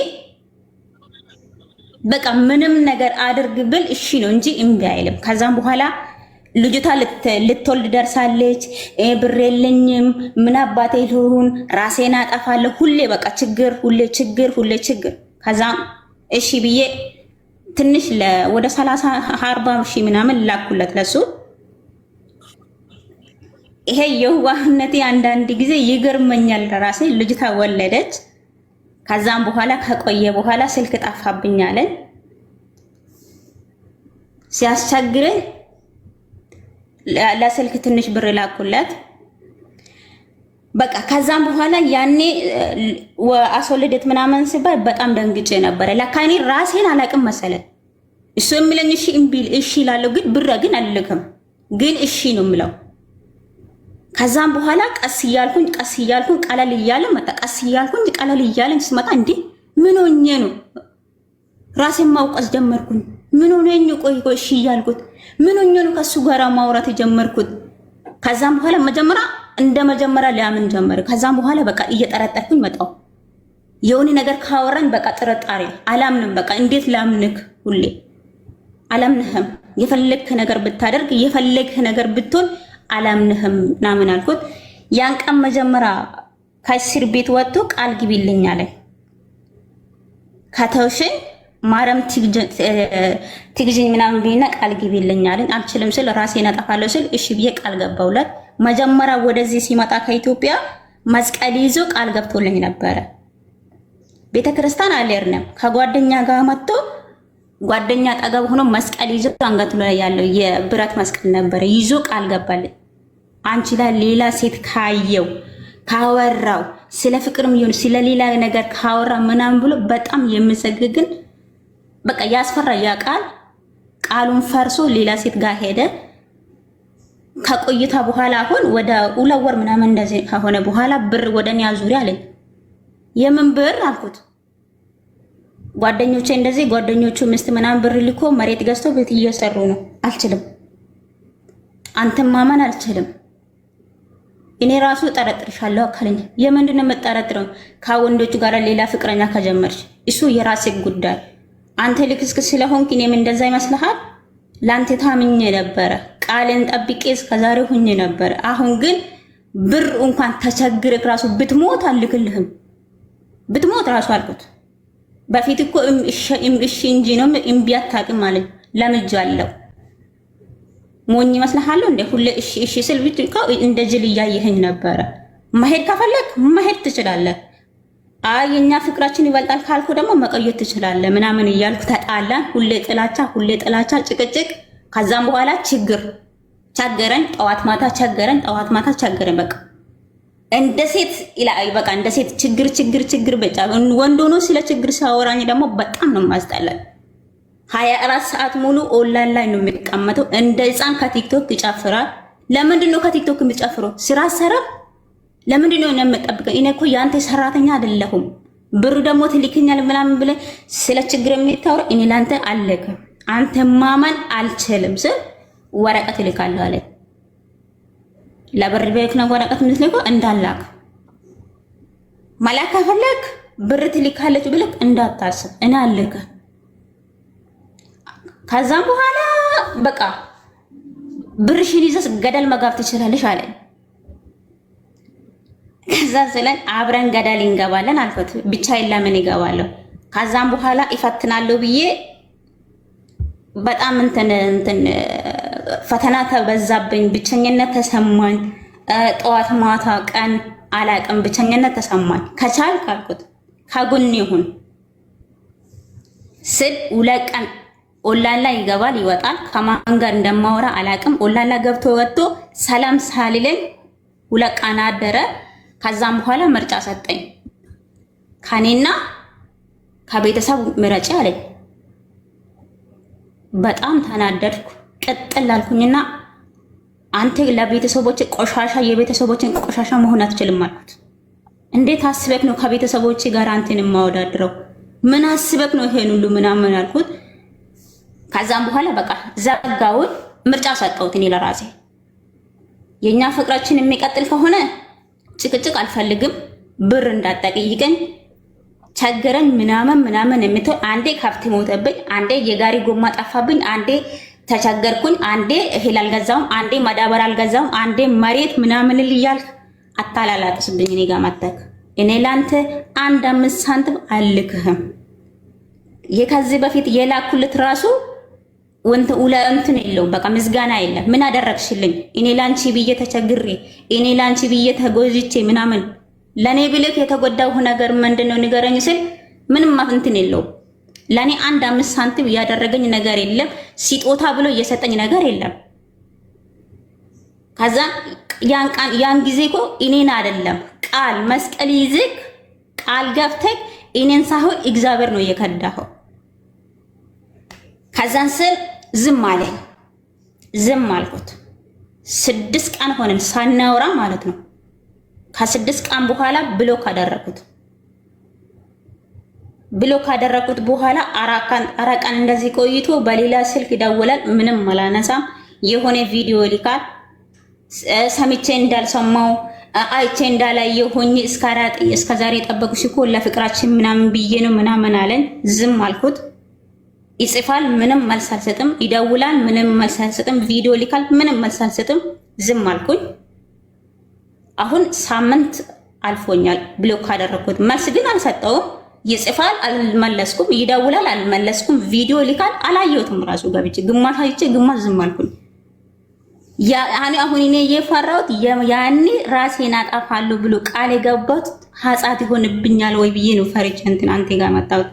በቃ ምንም ነገር አድርግ ብል እሺ ነው እንጂ እምቢ አይልም። ከዛም በኋላ ልጅቷ ልትወልድ ደርሳለች። ብር የለኝም ምን አባቴ ልሁን፣ ራሴን አጠፋለሁ፣ ሁሌ በቃ ችግር፣ ሁሌ ችግር። ከዛም እሺ ብዬ ትንሽ ወደ 30-40 ሺህ ምናምን ላኩለት ለሱ። ይሄ የዋህነቴ አንዳንድ ጊዜ ይገርመኛል ራሴ። ልጅቷ ወለደች። ከዛም በኋላ ከቆየ በኋላ ስልክ ጠፋብኝ አለኝ። ሲያስቸግረኝ ለስልክ ትንሽ ብር ላኩለት። በቃ ከዛም በኋላ ያኔ አስወልደት ምናምን ሲባል በጣም ደንግጬ ነበረ። ለካ እኔ ራሴን አላቅም መሰለኝ። እሱ የሚለኝ እሺ እምቢል እሺ እላለሁ፣ ግን ብር ግን አልልክም፣ ግን እሺ ነው የምለው። ከዛም በኋላ ቀስ እያልኩኝ ቀለል እያለ መጣ። ቀስ እያልኩኝ ቀለል እያለኝ ስመጣ እንዴ ምን ሆኜ ነው ራሴን ማውቀስ ጀመርኩኝ። ምን ሆነኝ? ቆይ እሺ እያልኩት ምን ሆኜ ነው ከሱ ጋር ማውራት ጀመርኩት። ከዛም በኋላ መጀመሪያ ሊያምን ጀመረ። ከዛም በኋላ በቃ እየጠረጠርኩኝ መጣሁ። የሆነ ነገር ካወራኝ በቃ ጥርጣሬ አላምንም። በቃ እንዴት ላምንክ? ሁሌ አላምንህም። የፈለግህ ነገር ብታደርግ የፈለግህ ነገር ብትሆን አላምንህም ምናምን አልኩት። ያን ቀን መጀመሪያ ከእስር ቤት ወጥቶ ቃል ግቢልኝ አለኝ። ከተውሽኝ ማረም ትግዥኝ ምናምን ቢና ቃል ግቢልኝ አለኝ። አልችልም ስል ራሴን አጠፋለሁ ስል እሺ ብዬ ቃል ገባሁለት። መጀመሪያ ወደዚህ ሲመጣ ከኢትዮጵያ መስቀል ይዞ ቃል ገብቶልኝ ነበረ። ቤተክርስቲያን አልሄድንም። ከጓደኛ ጋር መጥቶ ጓደኛ ጠገብ ሆኖ መስቀል ይዞ አንገቱ ላይ ያለው የብረት መስቀል ነበረ ይዞ ቃል ገባልኝ። አንቺ ላይ ሌላ ሴት ካየው ካወራው ስለ ፍቅርም ይሁን ስለ ሌላ ነገር ካወራ ምናምን ብሎ በጣም የምሰግግን በቃ ያስፈራ። ያ ቃሉን ፈርሶ ሌላ ሴት ጋር ሄደ። ከቆይታ በኋላ አሁን ወደ 2 ወር ምናምን እንደዚህ ከሆነ በኋላ ብር ወደኛ ዙሪያ አለኝ። የምን ብር አልኩት። ጓደኞቼ እንደዚህ ጓደኞቹ ምስት ምናምን ብር ልኮ መሬት ገዝቶ ቤት እየሰሩ ነው። አልችልም፣ አንተም ማመን አልችልም። እኔ ራሱ ጠረጥርሻለሁ አካለኝ። የምንድን ነው የምጠረጥረው? ከወንዶቹ ጋር ሌላ ፍቅረኛ ከጀመርሽ እሱ የራሴ ጉዳይ። አንተ ልክስክስ ስለሆንክ እኔም እንደዛ ይመስልሃል? ላንተ ታምኜ ነበረ፣ ቃልን ጠብቄ እስከዛሬ ሁኜ ነበር። አሁን ግን ብር እንኳን ተቸግረክ ራሱ ብትሞት አልክልህም፣ ብትሞት ራሱ አልኩት። በፊት እኮ እሺ እንጂ ነው እምቢ አታውቅም ማለት ለምጃለሁ። ሞኝ ይመስልሃለሁ እንደ ሁሌ እሺ እሺ ስል ብትልከው እንደ ጅል እያየኸኝ ነበረ። መሄድ ከፈለክ መሄድ ትችላለህ። አይ የኛ ፍቅራችን ይበልጣል ካልኩ ደግሞ መቆየት ትችላለህ ምናምን እያልኩ ተጣላን። ሁሌ ጥላቻ፣ ጭቅጭቅ። ከዛም በኋላ ቸገረን፣ ጠዋት ማታ ቸገረን። በቃ እንደ ሴት ይላል። በቃ እንደ ሴት ችግር በቃ ወንድ ሆኖ ስለ ችግር ሲያወራኝ ደግሞ በጣም ነው ማስጠላል። 24 ሰዓት ሙሉ ኦንላይን ላይ ነው የሚቀመጠው። እንደ ህፃን ከቲክቶክ ይጨፍራል። ለምንድን ነው ከቲክቶክ የሚጨፍረው? ስራ ሰራ። ለምንድን ነው የምጠብቀኝ? እኔ እኮ ያንተ ሰራተኛ አይደለሁም። ብሩ ደግሞ ትልክኛል ምናምን ብለህ ስለ ችግር የምታወራ እኔ ላንተ አለከ አንተ ማመን አልችልም ስል ወረቀት ይልካለሁ አለ። ለብር ቤት ነው ወረቀት የምትልከው እንዳላክ መላክ ከፈለክ ብር ትልካለች ብለህ እንዳታስብ እኔ አለከ። ከዛም በኋላ በቃ ብርሽን ይዘሽ ገደል መጋብ ትችላለሽ አለኝ። ከዛ ስለኝ አብረን ገደል እንገባለን አልኩት። ብቻዬን ለምን ይገባለሁ? ከዛም በኋላ ይፈትናለሁ ብዬ በጣም እንትን ፈተና ተበዛብኝ። ብቸኝነት ተሰማኝ። ጠዋት ማታ ቀን አላቅም ብቸኝነት ተሰማኝ። ከቻልክ አልኩት ከጎን ይሁን ስል 2 ቀን ኦንላይን ላይ ይገባል ይወጣል። ከማን ጋር እንደማወራ አላቅም። ኦንላይን ላይ ገብቶ ወጥቶ ሰላም ሳልለኝ 2 ቀን አደረ። ከዛም በኋላ ምርጫ ሰጠኝ። ከኔና ከቤተሰብ ምረጫ አለኝ። በጣም ተናደድኩ። ቅጥል አልኩኝና አንተ ለቤተሰቦች ቆሻሻ የቤተሰቦችን ቆሻሻ መሆን አትችልም አልኩት። እንዴት አስበክ ነው ከቤተሰቦች ጋር አንተን የማወዳድረው? ምን አስበክ ነው ይሄን ሁሉ ምናምን አልኩት። ከዛም በኋላ በቃ ዘጋውን። ምርጫ ሰጠሁት እኔ ለራሴ። የኛ ፍቅራችን የሚቀጥል ከሆነ ጭቅጭቅ አልፈልግም። ብር እንዳጠቅይቀኝ ቸገረኝ ምናምን የምትል አንዴ ከብት ሞተብኝ፣ አንዴ የጋሪ ጎማ ጠፋብኝ፣ አንዴ ተቸገርኩኝ፣ አንዴ እህል አልገዛውም፣ አንዴ ማዳበር አልገዛውም፣ አንዴ መሬት ምናምን እያልክ አታላላቅስብኝ እኔ ጋር መተክ። እኔ ላንተ 5 ሳንቲም አልክህም። የከዚህ በፊት የላኩልት ራሱ እንትን የለውም። በቃ ምስጋና የለም። ምን አደረግሽልኝ? እኔ ላንቺ ብዬ ተቸግሬ፣ እኔ ላንቺ ብዬ ተጎዝቼ ምናምን ለኔ ብልክ የተጎዳው ነገር ምንድነው ንገረኝ ስል ምንም እንትን የለውም። ለኔ 5 ሳንቲም ያደረገኝ ነገር የለም። ሲጦታ ብሎ እየሰጠኝ ነገር የለም። ከዛ ያን ጊዜ እኮ እኔን አይደለም ቃል መስቀል ይዝክ ቃል ገብተክ እኔን ሳይሆን እግዚአብሔር ነው የከዳኸው። ከዛን ስል ዝም አለኝ። ዝም አልኩት። 6 ቀን ሆነን ሳናወራ ማለት ነው። ከ6 ቀን በኋላ ብሎክ አደረኩት። ብሎክ ካደረኩት በኋላ 4 ቀን እንደዚህ ቆይቶ በሌላ ስልክ ይደውላል። ምንም አላነሳም። የሆነ ቪዲዮ ይልካል። ሰምቼ እንዳልሰማው አይቼ እንዳላየው ሆኜ እስከ ዛሬ ጠበቁሽ እኮ ለፍቅራችን ምናምን ብዬ ነው ምናምን አለኝ። ዝም አልኩት። ይጽፋል፣ ምንም መልስ አልሰጥም። ይደውላል፣ ምንም መልስ አልሰጥም። ቪዲዮ ይልካል፣ ምንም መልስ አልሰጥም። ዝም አልኩኝ። አሁን ሳምንት አልፎኛል ብሎክ ካደረኩት። መልስ ግን አልሰጠውም። ይጽፋል፣ አልመለስኩም። ይደውላል፣ አልመለስኩም። ቪዲዮ ይልካል፣ አላየሁትም። ራሱ ገብቼ ግማሽ አይቼ ግማሽ ዝም አልኩኝ። ያኔ አሁን እኔ የፈራሁት ያኔ ራሴን አጠፋለሁ ብሎ ቃል የገባሁት ኃጢአት ይሆንብኛል ወይ ብዬ ነው ፈርቼ እንትን አንተ ጋር መጣሁት።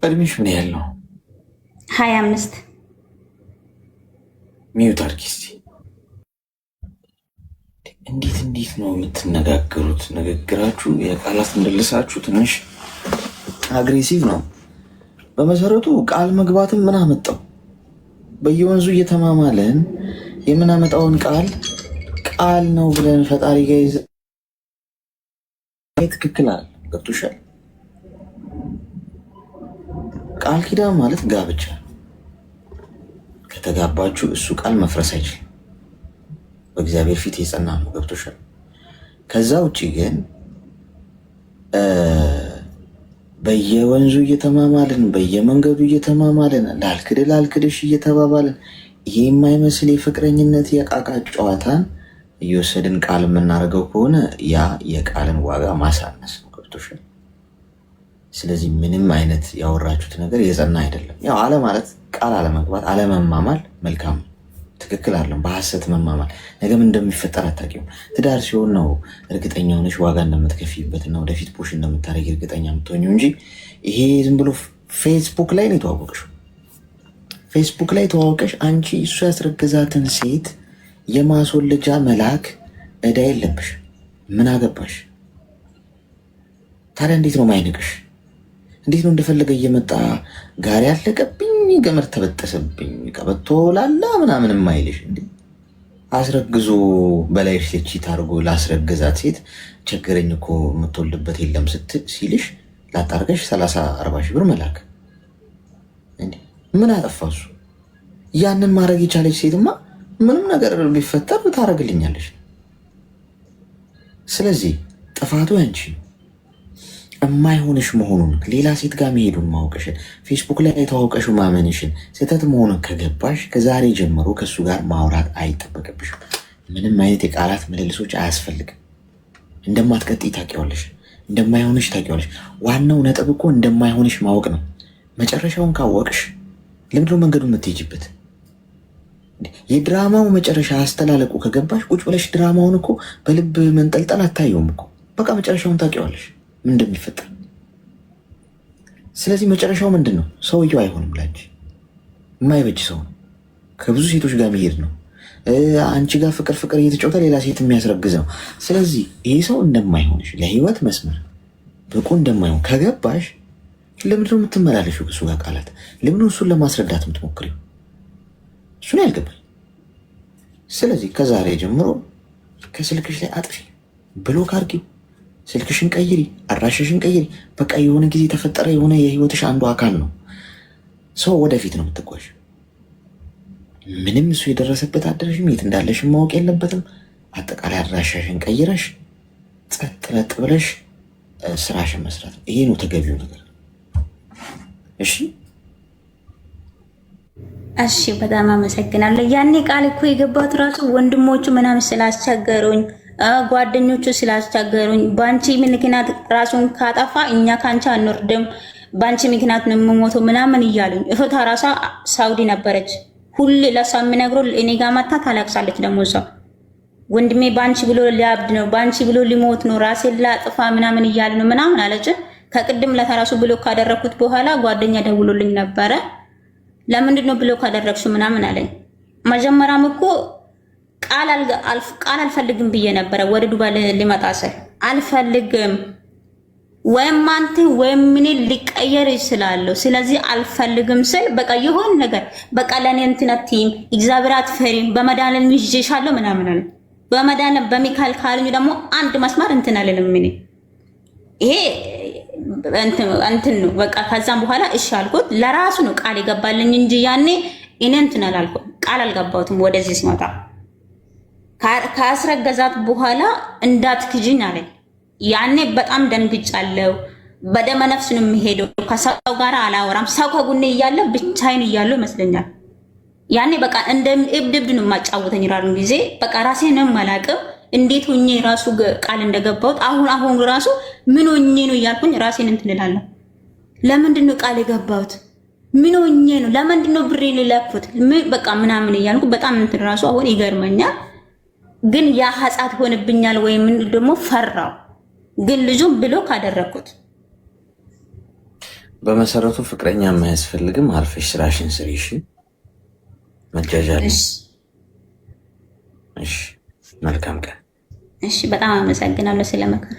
እድሜሽ ምን ያህል ነው? 25 ሚዩት አድርጊ እስኪ። እንዴት ነው የምትነጋገሩት? ንግግራችሁ የቃላት ምልልሳችሁ ትንሽ አግሬሲቭ ነው። በመሰረቱ ቃል መግባትም ምን አመጣው? በየወንዙ እየተማማለን የምናመጣውን ቃል ነው ብለን ፈጣሪ ጋር ይዘን ትክክል አለ። ገብቶሻል? ቃል ኪዳን ማለት ጋብቻ። ከተጋባችሁ እሱ ቃል መፍረስ አይችልም። በእግዚአብሔር ፊት የጸና ነው። ገብቶሻል? ከዛ ውጭ ግን በየወንዙ እየተማማልን በየመንገዱ እየተማማልን ላልክድሽ እየተባባልን ይሄ የማይመስል የፍቅረኝነት የቃቃ ጨዋታን እየወሰድን ቃል የምናደርገው ከሆነ ያ የቃልን ዋጋ ማሳነስ ነው። ገብቶሻል? ስለዚህ ምንም አይነት ያወራችሁት ነገር የጸና አይደለም። ያው አለ ማለት ቃል አለመግባት አለመማማል መልካም ትክክል አለም። በሐሰት መማማል ነገም እንደሚፈጠር አታውቂውም። ትዳር ሲሆን ነው እርግጠኛ ሆነሽ ዋጋ እንደምትከፊበትና ወደፊት ፑሽ እንደምታደርጊ እርግጠኛ የምትሆኚው እንጂ ይሄ ዝም ብሎ ፌስቡክ ላይ ነው የተዋወቅሽው። ፌስቡክ ላይ ተዋወቀሽ አንቺ እሱ ያስረገዛትን ሴት የማስወለጃ መልአክ ዕዳ የለብሽ። ምን አገባሽ ታዲያ? እንዴት ነው ማይንቅሽ? እንዴት ነው እንደፈለገ እየመጣ ጋሪ ያለቀብኝ፣ ገመድ ተበጠሰብኝ፣ ቀበቶ ላላ ምናምን ማይልሽ? እንዴ አስረግዞ በላይ ሴት ታርጎ ላስረገዛት ሴት ቸገረኝ እኮ የምትወልድበት የለም ሲልሽ ላጣርገሽ 30-40 ሺህ ብር መላክ። እንዴ ምን አጠፋሱ? ያንን ማድረግ የቻለች ሴትማ ምንም ነገር ቢፈጠር ታረግልኛለሽ። ስለዚህ ጥፋቱ ያንቺ የማይሆንሽ መሆኑን ሌላ ሴት ጋር መሄዱን ማወቅሽን ፌስቡክ ላይ የተዋወቀሽው ማመንሽን ስህተት መሆኑን ከገባሽ ከዛሬ ጀምሮ ከእሱ ጋር ማውራት አይጠበቅብሽም። ምንም አይነት የቃላት ምልልሶች አያስፈልግም። እንደማትቀጥይ ታውቂዋለሽ፣ እንደማይሆንሽ ታውቂዋለሽ። ዋናው ነጥብ እኮ እንደማይሆንሽ ማወቅ ነው። መጨረሻውን ካወቅሽ ለምንድነው መንገዱ የምትሄጂበት? የድራማው መጨረሻ አስተላለቁ ከገባሽ ቁጭ ብለሽ ድራማውን እኮ በልብ መንጠልጠል አታየውም እኮ። በቃ መጨረሻውን ታውቂዋለሽ ምን እንደሚፈጠር። ስለዚህ መጨረሻው ምንድን ነው? ሰውየው አይሆንም ላንቺ፣ የማይበጅ ሰው ነው። ከብዙ ሴቶች ጋር መሄድ ነው። አንቺ ጋር ፍቅር እየተጫወተ ሌላ ሴት የሚያስረግዝ ነው። ስለዚህ ይሄ ሰው እንደማይሆንሽ፣ ለህይወት መስመር ብቁ እንደማይሆን ከገባሽ ለምንድነው የምትመላለሽው ከእሱ ጋር ቃላት? ለምንድነው እሱን ለማስረዳት የምትሞክሪው? እሱን ያልገባኝ። ስለዚህ ከዛሬ ጀምሮ ከስልክሽ ላይ አጥፊ፣ ብሎክ አድርጊው፣ ስልክሽን ቀይሪ፣ አድራሻሽን ቀይሪ። በቃ የሆነ ጊዜ ተፈጠረ፣ የሆነ የህይወትሽ አንዱ አካል ነው። ሰው ወደፊት ነው የምትጓዥ። ምንም እሱ የደረሰበት አደረሽም፣ የት እንዳለሽም ማወቅ የለበትም። አጠቃላይ አድራሻሽን ቀይረሽ ጸጥ ለጥ ብለሽ ስራሽን መስራት፣ ይሄ ነው ተገቢው ነገር። እሺ እሺ፣ በጣም አመሰግናለሁ። ያኔ ቃል እኮ የገባት ራሱ ወንድሞቹ ምናምን ስላስቸገሩኝ ጓደኞቹ ስላስቸገሩኝ በአንቺ ምክንያት ራሱን ካጠፋ እኛ ከአንቺ አንወርድም፣ በአንቺ ምክንያት ነው የምሞተው ምናምን እያሉኝ። እህቷ ራሷ ሳውዲ ነበረች። ሁሌ ለሷ የሚነግረው እኔ ጋር መታ ታለቅሳለች። ደግሞ እሷ ወንድሜ በአንቺ ብሎ ሊያብድ ነው፣ በአንቺ ብሎ ሊሞት ነው፣ ራሴን ላጥፋ ምናምን እያለ ነው ምናምን አለች። ከቅድም ለተራሱ ብሎ ካደረኩት በኋላ ጓደኛ ደውሎልኝ ነበረ። ለምንድን ነው ብሎ ካደረግሽው ምናምን አለኝ። መጀመሪያም እኮ ቃል አልፈልግም ብዬ ነበረ። ወደ ዱባይ ሊመጣ ስል አልፈልግም ወይም አንተ ወይም ምን ሊቀየር ይችላል። ስለዚህ አልፈልግም ስል በቃ ይሆን ነገር በቃ ለኔ እንትነቲም እግዚአብሔር አትፈሪም በመዳንን ይዤሻለሁ ምናምን አለ። በመዳን በሚካኤል ካልኝ ደግሞ አንድ መስመር እንትን አለንም ምን ይሄ እንትን ነው በቃ። ከዛም በኋላ እሺ አልኩት። ለራሱ ነው ቃል የገባልኝ እንጂ ያኔ እኔ እንትን አላልኩም፣ ቃል አልገባሁትም። ወደዚህ ሲመጣ ካስረገዛት በኋላ እንዳትክጂኝ አለኝ። ያኔ በጣም ደንግጫለሁ። በደመ ነፍስ ነው የሚሄደው። ከሰው ጋር አላወራም። ሰው ከጎኔ እያለ ብቻዬን እያለሁ ይመስለኛል። ያኔ በቃ እንደ እብድ ነው የማጫወተኝ ራሩ ጊዜ በቃ ራሴንም አላውቅም እንዴት ሆኜ ራሱ ቃል እንደገባሁት አሁን ራሱ ምን ሆኜ ነው እያልኩኝ ራሴን እንትን እላለሁ። ለምንድን ነው ቃል የገባሁት? ምን ሆኜ ነው? ለምንድን ነው ብሬን ለላኩት? በቃ ምናምን እያልኩ በጣም እንትን ራሱ አሁን ይገርመኛል። ግን ያ ሐጻት ሆነብኛል ወይ ምን ደግሞ ፈራው። ግን ልጁም ብሎ ካደረኩት በመሰረቱ ፍቅረኛ የማያስፈልግም። አርፈሽ ስራሽን ስሪ። እሺ መጃጃል። እሺ መልካም ቀን። እሺ በጣም አመሰግናለሁ ስለመከረ